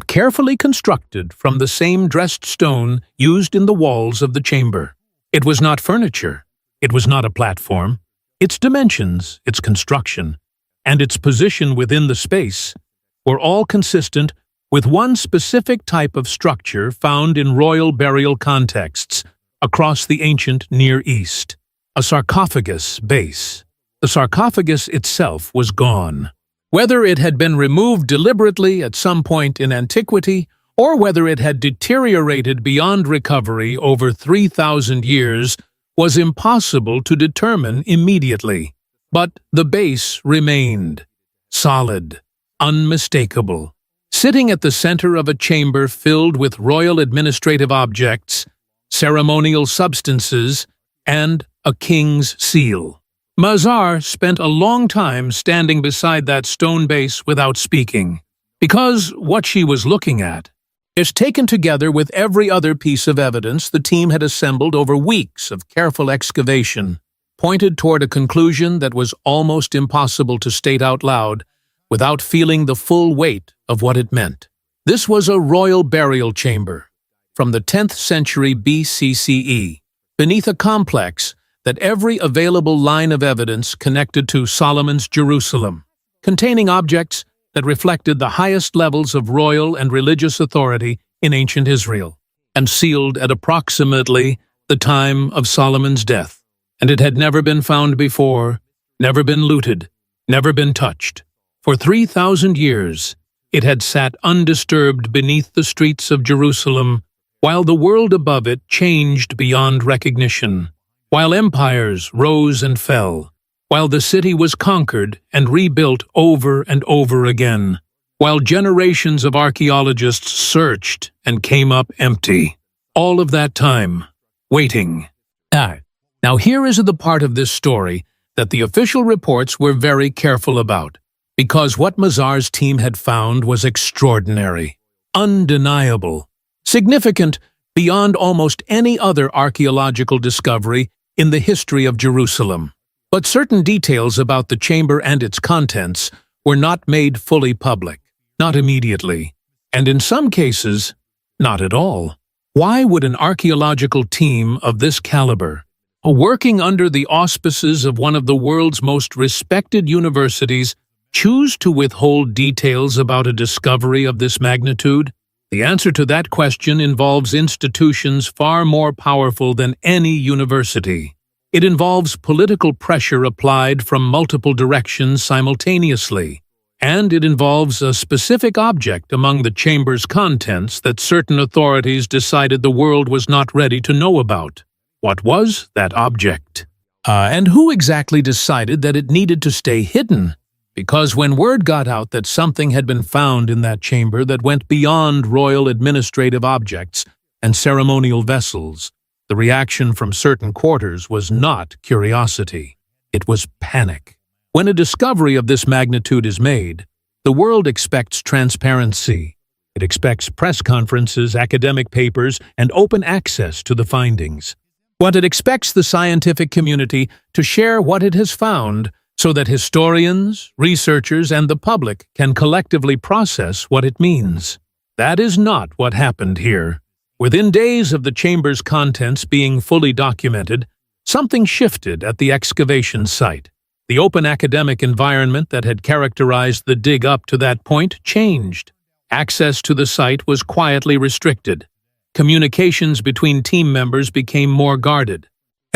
carefully constructed from the same dressed stone used in the walls of the chamber. It was not furniture, it was not a platform. Its dimensions, its construction, and its position within the space were all consistent with one specific type of structure found in royal burial contexts across the ancient Near East, a sarcophagus base. The sarcophagus itself was gone. Whether it had been removed deliberately at some point in antiquity, or whether it had deteriorated beyond recovery over 3,000 years, was impossible to determine immediately. But the base remained, solid, unmistakable. Sitting at the center of a chamber filled with royal administrative objects, ceremonial substances, and a king's seal. Mazar spent a long time standing beside that stone base without speaking, because what she was looking at is taken together with every other piece of evidence the team had assembled over weeks of careful excavation, pointed toward a conclusion that was almost impossible to state out loud without feeling the full weight of what it meant. This was a royal burial chamber from the 10th century BCE, beneath a complex that every available line of evidence connected to Solomon's Jerusalem, containing objects that reflected the highest levels of royal and religious authority in ancient Israel, and sealed at approximately the time of Solomon's death. And it had never been found before, never been looted, never been touched. For 3,000 years, it had sat undisturbed beneath the streets of Jerusalem, while the world above it changed beyond recognition, while empires rose and fell, while the city was conquered and rebuilt over and over again, while generations of archaeologists searched and came up empty. All of that time, waiting. Now here is the part of this story that the official reports were very careful about, because what Mazar's team had found was extraordinary, undeniable, significant beyond almost any other archaeological discovery in the history of Jerusalem. But certain details about the chamber and its contents were not made fully public, not immediately, and in some cases, not at all. Why would an archaeological team of this caliber, working under the auspices of one of the world's most respected universities, choose to withhold details about a discovery of this magnitude? The answer to that question involves institutions far more powerful than any university. It involves political pressure applied from multiple directions simultaneously, and it involves a specific object among the chamber's contents that certain authorities decided the world was not ready to know about. What was that object? And who exactly decided that it needed to stay hidden? Because when word got out that something had been found in that chamber that went beyond royal administrative objects and ceremonial vessels, the reaction from certain quarters was not curiosity. It was panic. When a discovery of this magnitude is made, the world expects transparency. It expects press conferences, academic papers, and open access to the findings. But it expects the scientific community to share what it has found so that historians, researchers, and the public can collectively process what it means. That is not what happened here. Within days of the chamber's contents being fully documented, something shifted at the excavation site. The open academic environment that had characterized the dig up to that point changed. Access to the site was quietly restricted. Communications between team members became more guarded.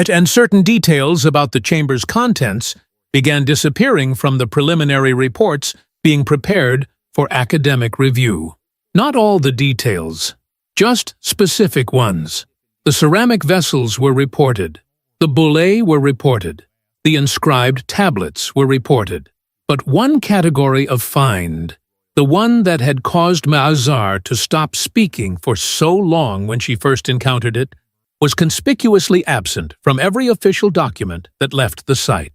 And certain details about the chamber's contents began disappearing from the preliminary reports being prepared for academic review. Not all the details, just specific ones. The ceramic vessels were reported. The bullae were reported. The inscribed tablets were reported. But one category of find, the one that had caused Mazar to stop speaking for so long when she first encountered it, was conspicuously absent from every official document that left the site.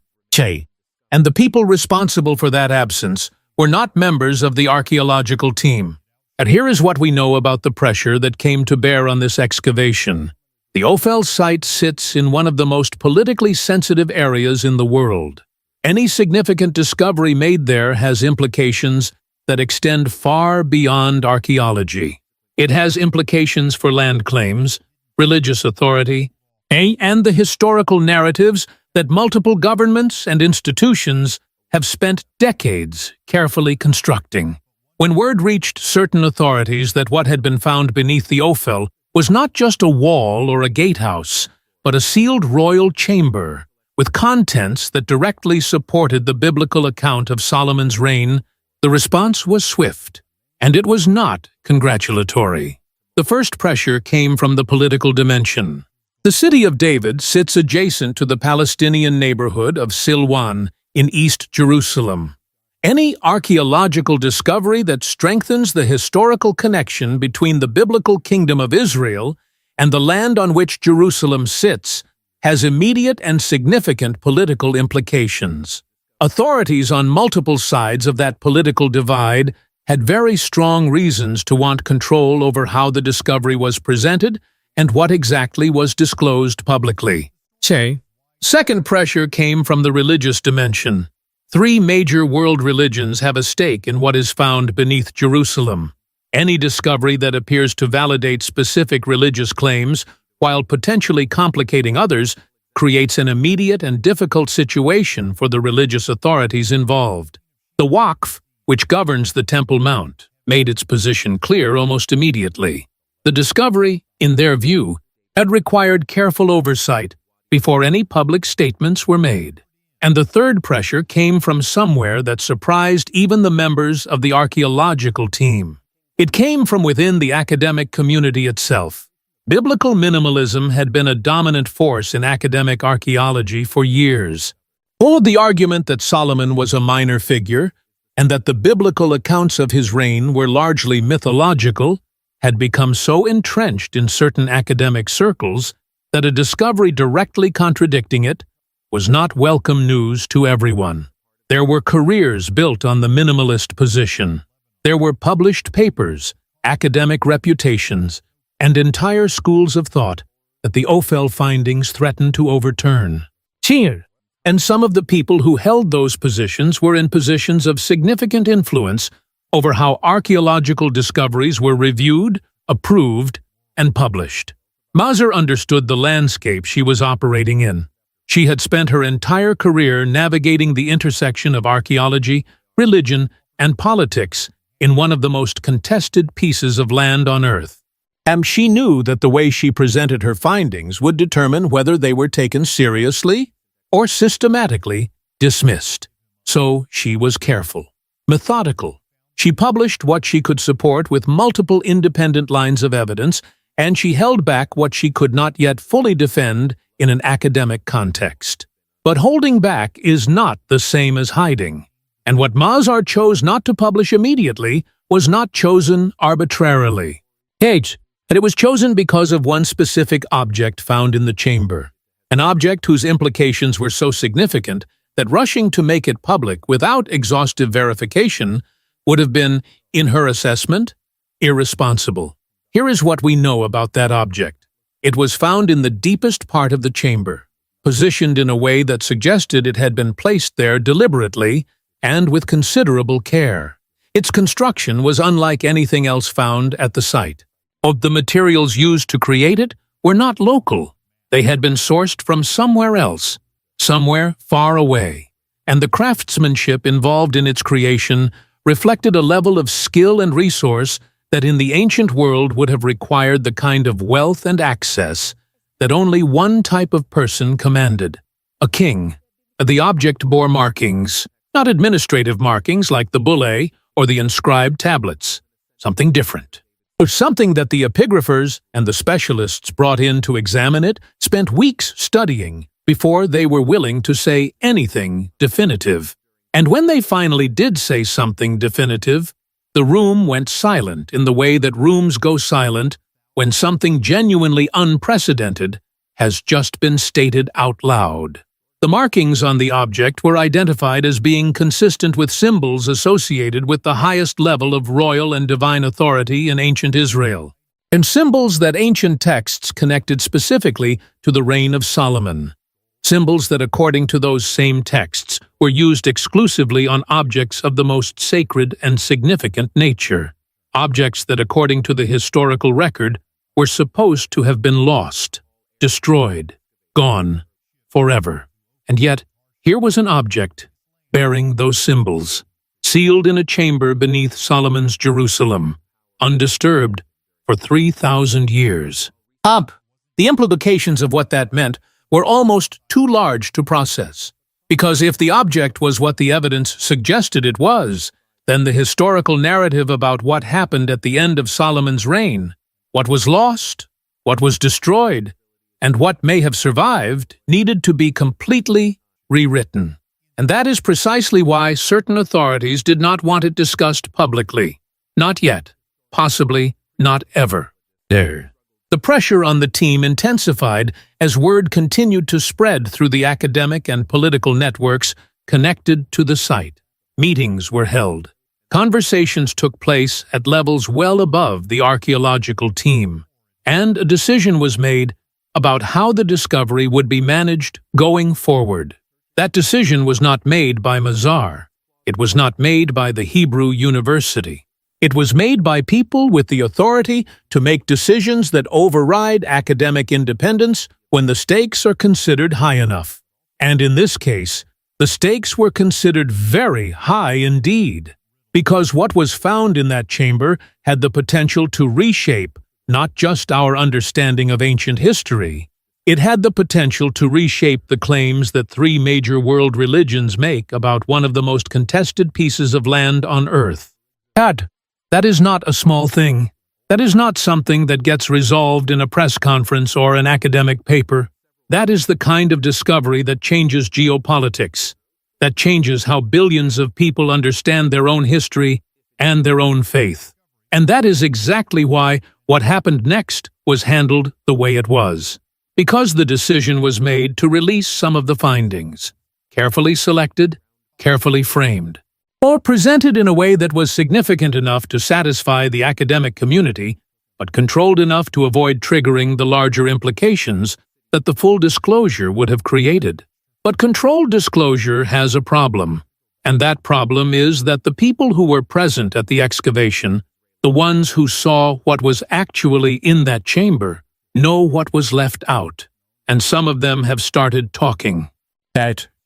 And the people responsible for that absence were not members of the archaeological team. And here is what we know about the pressure that came to bear on this excavation. The Ophel site sits in one of the most politically sensitive areas in the world. Any significant discovery made there has implications that extend far beyond archaeology. It has implications for land claims, religious authority, and the historical narratives that multiple governments and institutions have spent decades carefully constructing. When word reached certain authorities that what had been found beneath the Ophel was not just a wall or a gatehouse, but a sealed royal chamber with contents that directly supported the biblical account of Solomon's reign, the response was swift, and it was not congratulatory. The first pressure came from the political dimension. The city of David sits adjacent to the Palestinian neighborhood of Silwan in East Jerusalem. Any archaeological discovery that strengthens the historical connection between the biblical kingdom of Israel and the land on which Jerusalem sits has immediate and significant political implications. Authorities on multiple sides of that political divide had very strong reasons to want control over how the discovery was presented and what exactly was disclosed publicly. Second pressure came from the religious dimension. 3 major world religions have a stake in what is found beneath Jerusalem. Any discovery that appears to validate specific religious claims while potentially complicating others creates an immediate and difficult situation for the religious authorities involved. The Waqf, which governs the Temple Mount, made its position clear almost immediately. The discovery, in their view, had required careful oversight before any public statements were made. And the third pressure came from somewhere that surprised even the members of the archaeological team. It came from within the academic community itself. Biblical minimalism had been a dominant force in academic archaeology for years. Hold the argument that Solomon was a minor figure and that the biblical accounts of his reign were largely mythological had become so entrenched in certain academic circles that a discovery directly contradicting it was not welcome news to everyone. There were careers built on the minimalist position. There were published papers, academic reputations, and entire schools of thought that the Ophel findings threatened to overturn. Cheer! And some of the people who held those positions were in positions of significant influence over how archaeological discoveries were reviewed, approved, and published. Mazar understood the landscape she was operating in. She had spent her entire career navigating the intersection of archaeology, religion, and politics in one of the most contested pieces of land on Earth. And she knew that the way she presented her findings would determine whether they were taken seriously or systematically dismissed. So she was careful, methodical. She published what she could support with multiple independent lines of evidence, and she held back what she could not yet fully defend in an academic context. But holding back is not the same as hiding. And what Mazar chose not to publish immediately was not chosen arbitrarily. And it was chosen because of one specific object found in the chamber. An object whose implications were so significant that rushing to make it public without exhaustive verification would have been, in her assessment, irresponsible. Here is what we know about that object. It was found in the deepest part of the chamber, positioned in a way that suggested it had been placed there deliberately and with considerable care. Its construction was unlike anything else found at the site. The materials used to create it were not local. They had been sourced from somewhere else, somewhere far away, and the craftsmanship involved in its creation reflected a level of skill and resource that in the ancient world would have required the kind of wealth and access that only one type of person commanded: a king. The object bore markings, not administrative markings like the bullae or the inscribed tablets, something different. Something that the epigraphers and the specialists brought in to examine it spent weeks studying before they were willing to say anything definitive. And when they finally did say something definitive, the room went silent in the way that rooms go silent when something genuinely unprecedented has just been stated out loud. The markings on the object were identified as being consistent with symbols associated with the highest level of royal and divine authority in ancient Israel, and symbols that ancient texts connected specifically to the reign of Solomon. Symbols that, according to those same texts, were used exclusively on objects of the most sacred and significant nature. Objects that, according to the historical record, were supposed to have been lost, destroyed, gone, forever. And yet, here was an object bearing those symbols, sealed in a chamber beneath Solomon's Jerusalem, undisturbed for 3,000 years. The implications of what that meant were almost too large to process, because if the object was what the evidence suggested it was, then the historical narrative about what happened at the end of Solomon's reign, what was lost, what was destroyed, and what may have survived, needed to be completely rewritten. And that is precisely why certain authorities did not want it discussed publicly. Not yet. Possibly not ever. The pressure on the team intensified as word continued to spread through the academic and political networks connected to the site. Meetings were held. Conversations took place at levels well above the archaeological team, and a decision was made about how the discovery would be managed going forward. That decision was not made by Mazar. It was not made by the Hebrew University. It was made by people with the authority to make decisions that override academic independence when the stakes are considered high enough. And in this case, the stakes were considered very high indeed, because what was found in that chamber had the potential to reshape not just our understanding of ancient history. It had the potential to reshape the claims that three major world religions make about one of the most contested pieces of land on Earth. That is not a small thing. That is not something that gets resolved in a press conference or an academic paper. That is the kind of discovery that changes geopolitics, that changes how billions of people understand their own history and their own faith. And that is exactly why what happened next was handled the way it was. Because the decision was made to release some of the findings, carefully selected, carefully framed, or presented in a way that was significant enough to satisfy the academic community, but controlled enough to avoid triggering the larger implications that the full disclosure would have created. But controlled disclosure has a problem, and that problem is that the people who were present at the excavation, the ones who saw what was actually in that chamber, know what was left out, and some of them have started talking.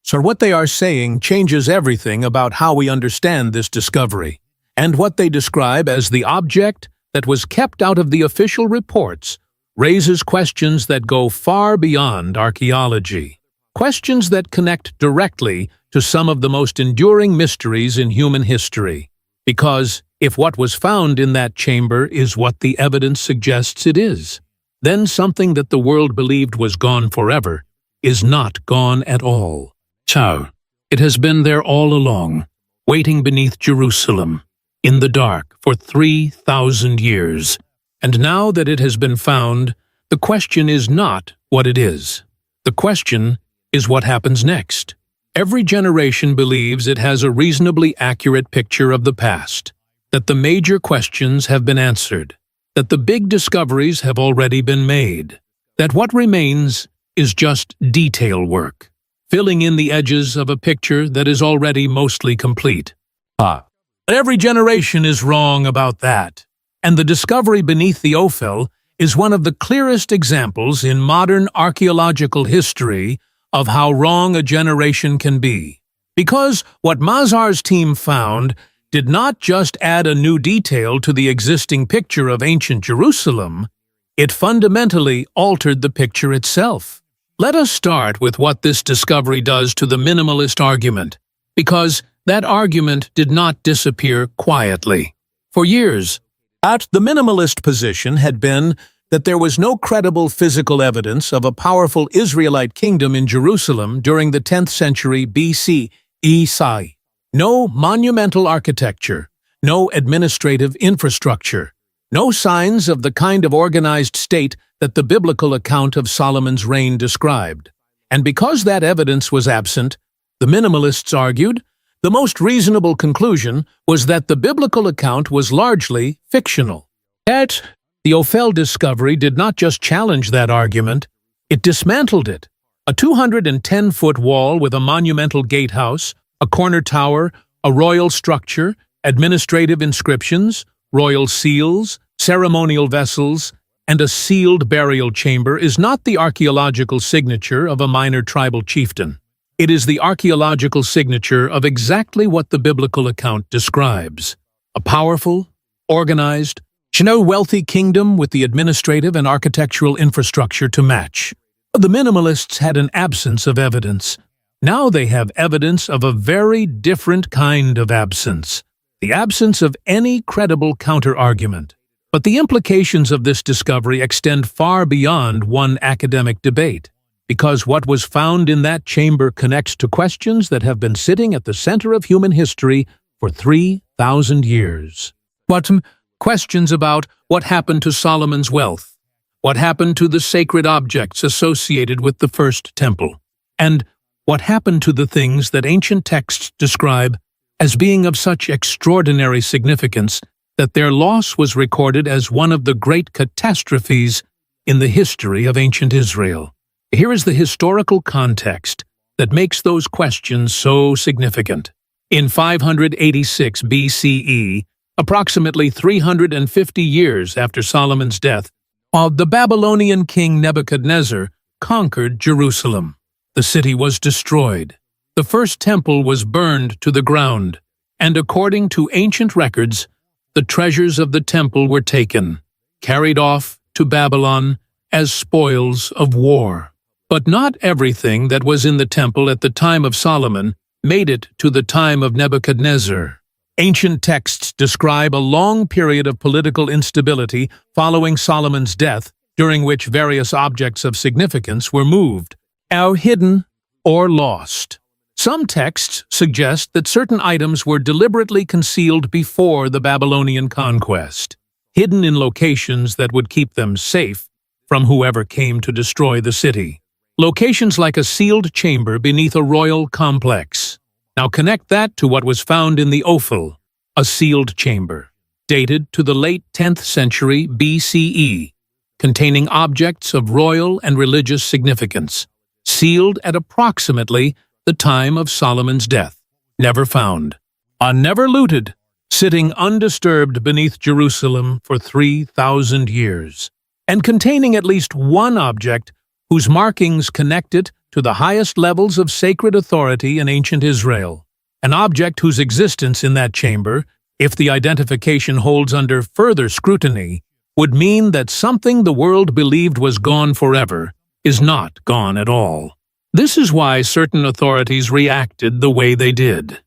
So what they are saying changes everything about how we understand this discovery, and what they describe as the object that was kept out of the official reports raises questions that go far beyond archaeology, questions that connect directly to some of the most enduring mysteries in human history. Because if what was found in that chamber is what the evidence suggests it is, then something that the world believed was gone forever is not gone at all. It has been there all along, waiting beneath Jerusalem, in the dark, for 3,000 years. And now that it has been found, the question is not what it is. The question is what happens next. Every generation believes it has a reasonably accurate picture of the past, that the major questions have been answered, that the big discoveries have already been made, that what remains is just detail work, filling in the edges of a picture that is already mostly complete. But every generation is wrong about that, and the discovery beneath the Ophel is one of the clearest examples in modern archaeological history of how wrong a generation can be. Because what Mazar's team found did not just add a new detail to the existing picture of ancient Jerusalem, it fundamentally altered the picture itself. Let us start with what this discovery does to the minimalist argument, because that argument did not disappear quietly. For years, the minimalist position had been that there was no credible physical evidence of a powerful Israelite kingdom in Jerusalem during the 10th century BCE. No monumental architecture, no administrative infrastructure, no signs of the kind of organized state that the biblical account of Solomon's reign described. And because that evidence was absent, the minimalists argued, the most reasonable conclusion was that the biblical account was largely fictional. Yet, the Ophel discovery did not just challenge that argument, it dismantled it. A 210-foot wall with a monumental gatehouse, a corner tower, a royal structure, administrative inscriptions, royal seals, ceremonial vessels, and a sealed burial chamber is not the archaeological signature of a minor tribal chieftain. It is the archaeological signature of exactly what the biblical account describes: a powerful, organized, wealthy kingdom with the administrative and architectural infrastructure to match. The minimalists had an absence of evidence. Now they have evidence of a very different kind of absence, the absence of any credible counter-argument. But the implications of this discovery extend far beyond one academic debate, because what was found in that chamber connects to questions that have been sitting at the center of human history for 3,000 years. Questions about what happened to Solomon's wealth, what happened to the sacred objects associated with the first temple, and what happened to the things that ancient texts describe as being of such extraordinary significance that their loss was recorded as one of the great catastrophes in the history of ancient Israel. Here is the historical context that makes those questions so significant. In 586 BCE, approximately 350 years after Solomon's death, the Babylonian king Nebuchadnezzar conquered Jerusalem. The city was destroyed. The first temple was burned to the ground, and according to ancient records, the treasures of the temple were taken, carried off to Babylon as spoils of war. But not everything that was in the temple at the time of Solomon made it to the time of Nebuchadnezzar. Ancient texts describe a long period of political instability following Solomon's death, during which various objects of significance were moved, or hidden, or lost. Some texts suggest that certain items were deliberately concealed before the Babylonian conquest, hidden in locations that would keep them safe from whoever came to destroy the city. Locations like a sealed chamber beneath a royal complex. Now connect that to what was found in the Ophel, a sealed chamber, dated to the late 10th century BCE, containing objects of royal and religious significance, sealed at approximately the time of Solomon's death, never found, never looted, sitting undisturbed beneath Jerusalem for 3,000 years, and containing at least one object whose markings connect it to the highest levels of sacred authority in ancient Israel, an object whose existence in that chamber, if the identification holds under further scrutiny, would mean that something the world believed was gone forever is not gone at all. This is why certain authorities reacted the way they did.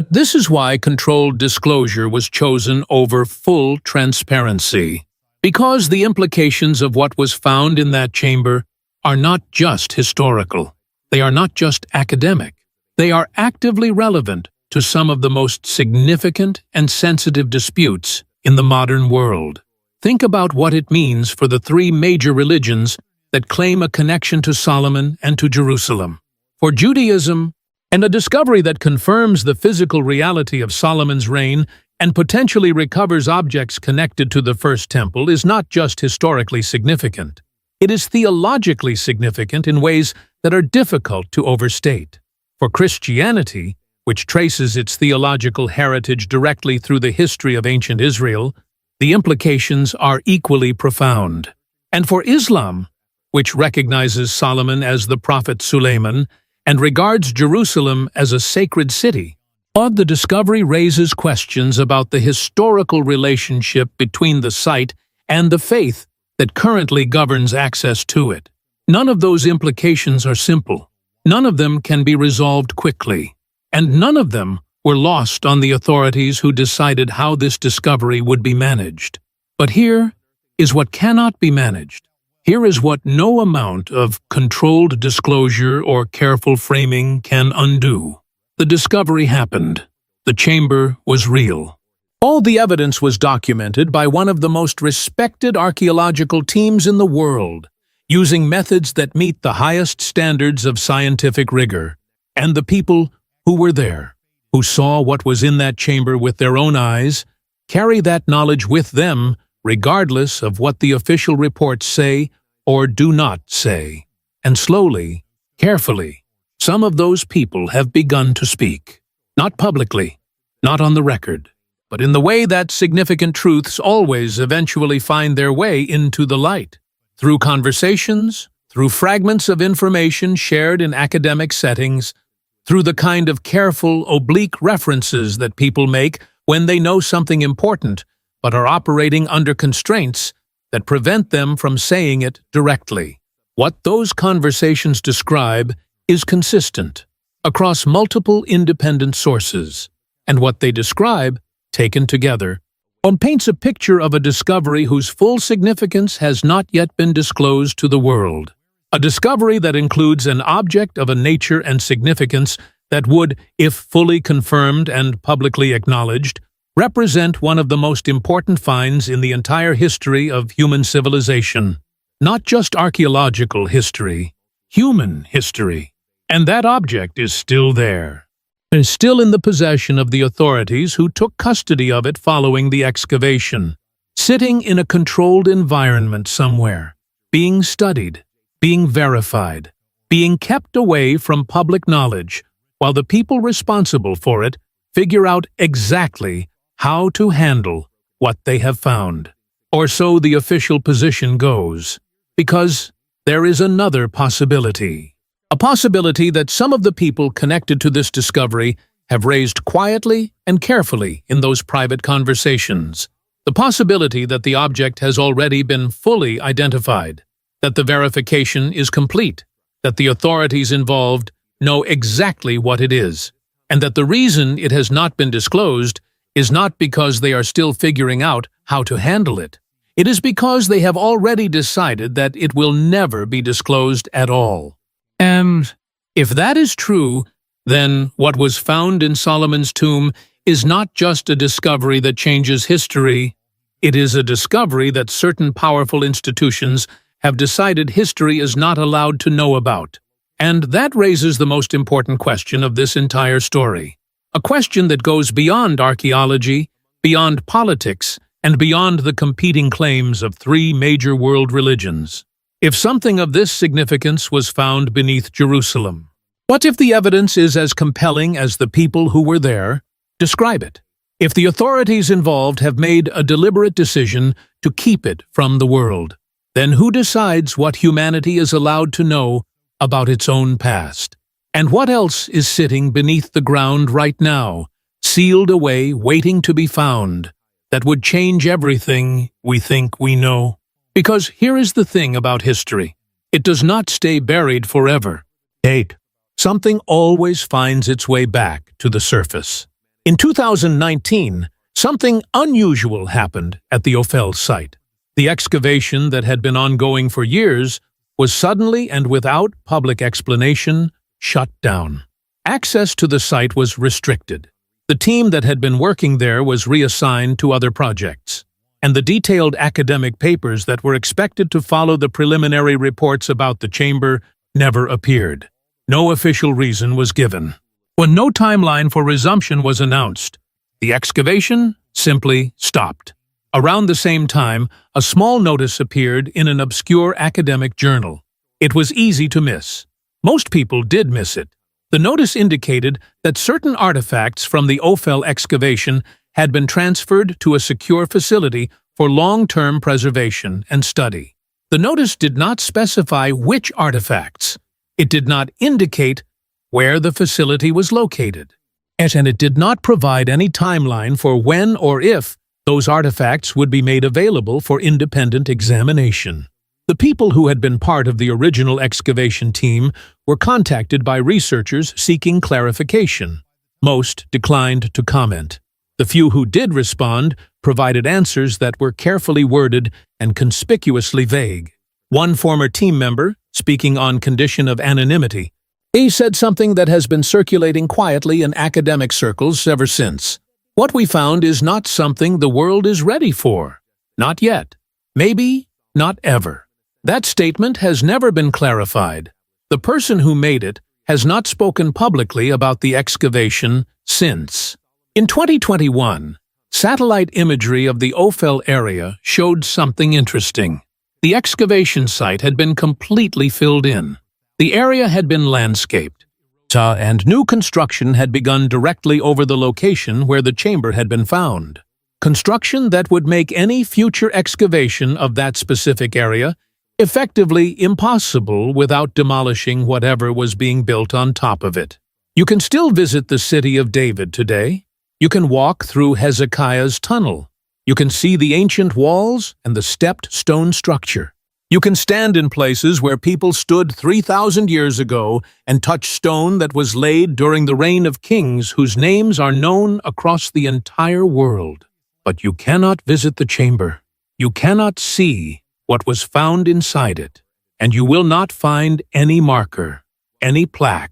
This is why controlled disclosure was chosen over full transparency, because the implications of what was found in that chamber are not just historical. They are not just academic. They are actively relevant to some of the most significant and sensitive disputes in the modern world. Think about what it means for the three major religions that claim a connection to Solomon and to Jerusalem. For Judaism, and a discovery that confirms the physical reality of Solomon's reign and potentially recovers objects connected to the First Temple is not just historically significant. It is theologically significant in ways that are difficult to overstate. For Christianity, which traces its theological heritage directly through the history of ancient Israel, the implications are equally profound. And for Islam, which recognizes Solomon as the prophet Suleiman and regards Jerusalem as a sacred city, the discovery raises questions about the historical relationship between the site and the faith that currently governs access to it. None of those implications are simple. None of them can be resolved quickly. And none of them were lost on the authorities who decided how this discovery would be managed. But here is what cannot be managed. Here is what no amount of controlled disclosure or careful framing can undo. The discovery happened. The chamber was real. All the evidence was documented by one of the most respected archaeological teams in the world, using methods that meet the highest standards of scientific rigor. And the people who were there, who saw what was in that chamber with their own eyes, carry that knowledge with them regardless of what the official reports say or do not say. And slowly, carefully, some of those people have begun to speak. Not publicly, not on the record, but in the way that significant truths always eventually find their way into the light. Through conversations, through fragments of information shared in academic settings, through the kind of careful, oblique references that people make when they know something important, but are operating under constraints that prevent them from saying it directly. What those conversations describe is consistent across multiple independent sources, and what they describe, taken together, paints a picture of a discovery whose full significance has not yet been disclosed to the world. A discovery that includes an object of a nature and significance that would, if fully confirmed and publicly acknowledged, represent one of the most important finds in the entire history of human civilization. Not just archaeological history, human history. And that object is still there. It is still in the possession of the authorities who took custody of it following the excavation, sitting in a controlled environment somewhere, being studied, being verified, being kept away from public knowledge, while the people responsible for it figure out exactly how to handle what they have found. Or so the official position goes. Because there is another possibility. A possibility that some of the people connected to this discovery have raised quietly and carefully in those private conversations. The possibility that the object has already been fully identified, that the verification is complete, that the authorities involved know exactly what it is, and that the reason it has not been disclosed is not because they are still figuring out how to handle it. It is because they have already decided that it will never be disclosed at all. And if that is true, then what was found in Solomon's tomb is not just a discovery that changes history. It is a discovery that certain powerful institutions have decided history is not allowed to know about. And that raises the most important question of this entire story. A question that goes beyond archaeology, beyond politics, and beyond the competing claims of three major world religions. If something of this significance was found beneath Jerusalem, what if the evidence is as compelling as the people who were there? Describe it. If the authorities involved have made a deliberate decision to keep it from the world, then who decides what humanity is allowed to know about its own past? And what else is sitting beneath the ground right now, sealed away, waiting to be found, that would change everything we think we know? Because here is the thing about history. It does not stay buried forever. 8. Something always finds its way back to the surface. In 2019, something unusual happened at the Ophel site. The excavation that had been ongoing for years was suddenly and without public explanation shut down. Access to the site was restricted. The team that had been working there was reassigned to other projects, and the detailed academic papers that were expected to follow the preliminary reports about the chamber never appeared. No official reason was given. When no timeline for resumption was announced, the excavation simply stopped. Around the same time, a small notice appeared in an obscure academic journal. It was easy to miss. Most people did miss it. The notice indicated that certain artifacts from the Ophel excavation had been transferred to a secure facility for long-term preservation and study. The notice did not specify which artifacts. It did not indicate where the facility was located. And it did not provide any timeline for when or if those artifacts would be made available for independent examination. The people who had been part of the original excavation team were contacted by researchers seeking clarification. Most declined to comment. The few who did respond provided answers that were carefully worded and conspicuously vague. One former team member, speaking on condition of anonymity, he said something that has been circulating quietly in academic circles ever since. What we found is not something the world is ready for. Not yet. Maybe not ever. That statement has never been clarified. The person who made it has not spoken publicly about the excavation since. In 2021, satellite imagery of the Ophel area showed something interesting. The excavation site had been completely filled in. The area had been landscaped, and new construction had begun directly over the location where the chamber had been found. Construction that would make any future excavation of that specific area effectively impossible without demolishing whatever was being built on top of it. You can still visit the city of David today. You can walk through Hezekiah's tunnel. You can see the ancient walls and the stepped stone structure. You can stand in places where people stood 3,000 years ago and touch stone that was laid during the reign of kings whose names are known across the entire world. But you cannot visit the chamber. You cannot see what was found inside it, and you will not find any marker, any plaque,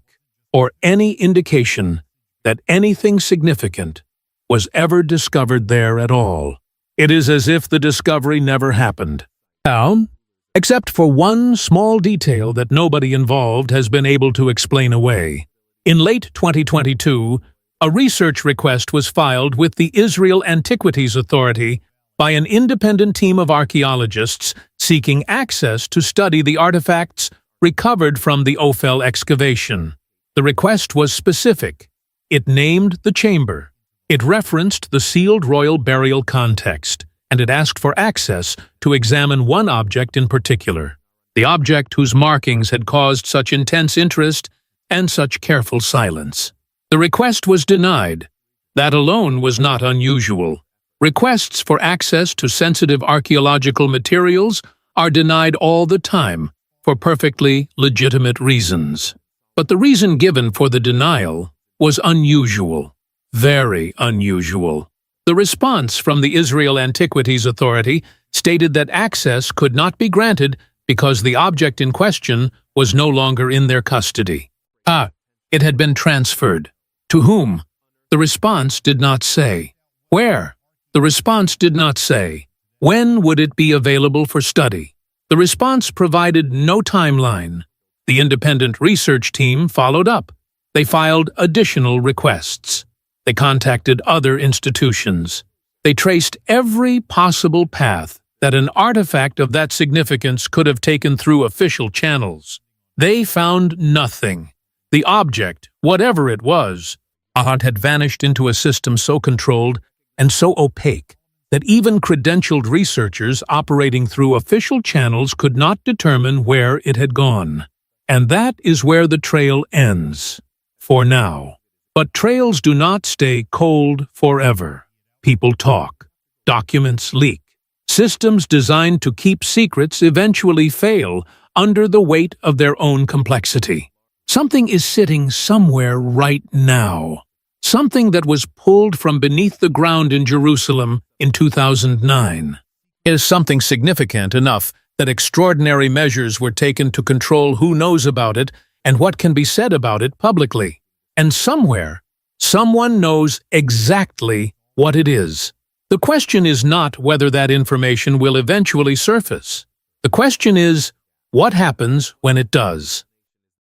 or any indication that anything significant was ever discovered there at all. It is as if the discovery never happened. How? Except for one small detail that nobody involved has been able to explain away. In late 2022, a research request was filed with the Israel Antiquities Authority by an independent team of archaeologists seeking access to study the artifacts recovered from the Ophel excavation. The request was specific. It named the chamber. It referenced the sealed royal burial context, and it asked for access to examine one object in particular, the object whose markings had caused such intense interest and such careful silence. The request was denied. That alone was not unusual. Requests for access to sensitive archaeological materials are denied all the time for perfectly legitimate reasons. But the reason given for the denial was unusual, very unusual. The response from the Israel Antiquities Authority stated that access could not be granted because the object in question was no longer in their custody. It had been transferred. To whom? The response did not say. Where? The response did not say. When would it be available for study? The response provided no timeline. The independent research team followed up. They filed additional requests. They contacted other institutions. They traced every possible path that an artifact of that significance could have taken through official channels. They found nothing. The object, whatever it was, had vanished into a system so controlled and so opaque that even credentialed researchers operating through official channels could not determine where it had gone. And that is where the trail ends, for now. But trails do not stay cold forever. People talk. Documents leak. Systems designed to keep secrets eventually fail under the weight of their own complexity. Something is sitting somewhere right now. Something that was pulled from beneath the ground in Jerusalem in 2009. It is something significant enough that extraordinary measures were taken to control who knows about it and what can be said about it publicly. And somewhere, someone knows exactly what it is. The question is not whether that information will eventually surface. The question is, what happens when it does?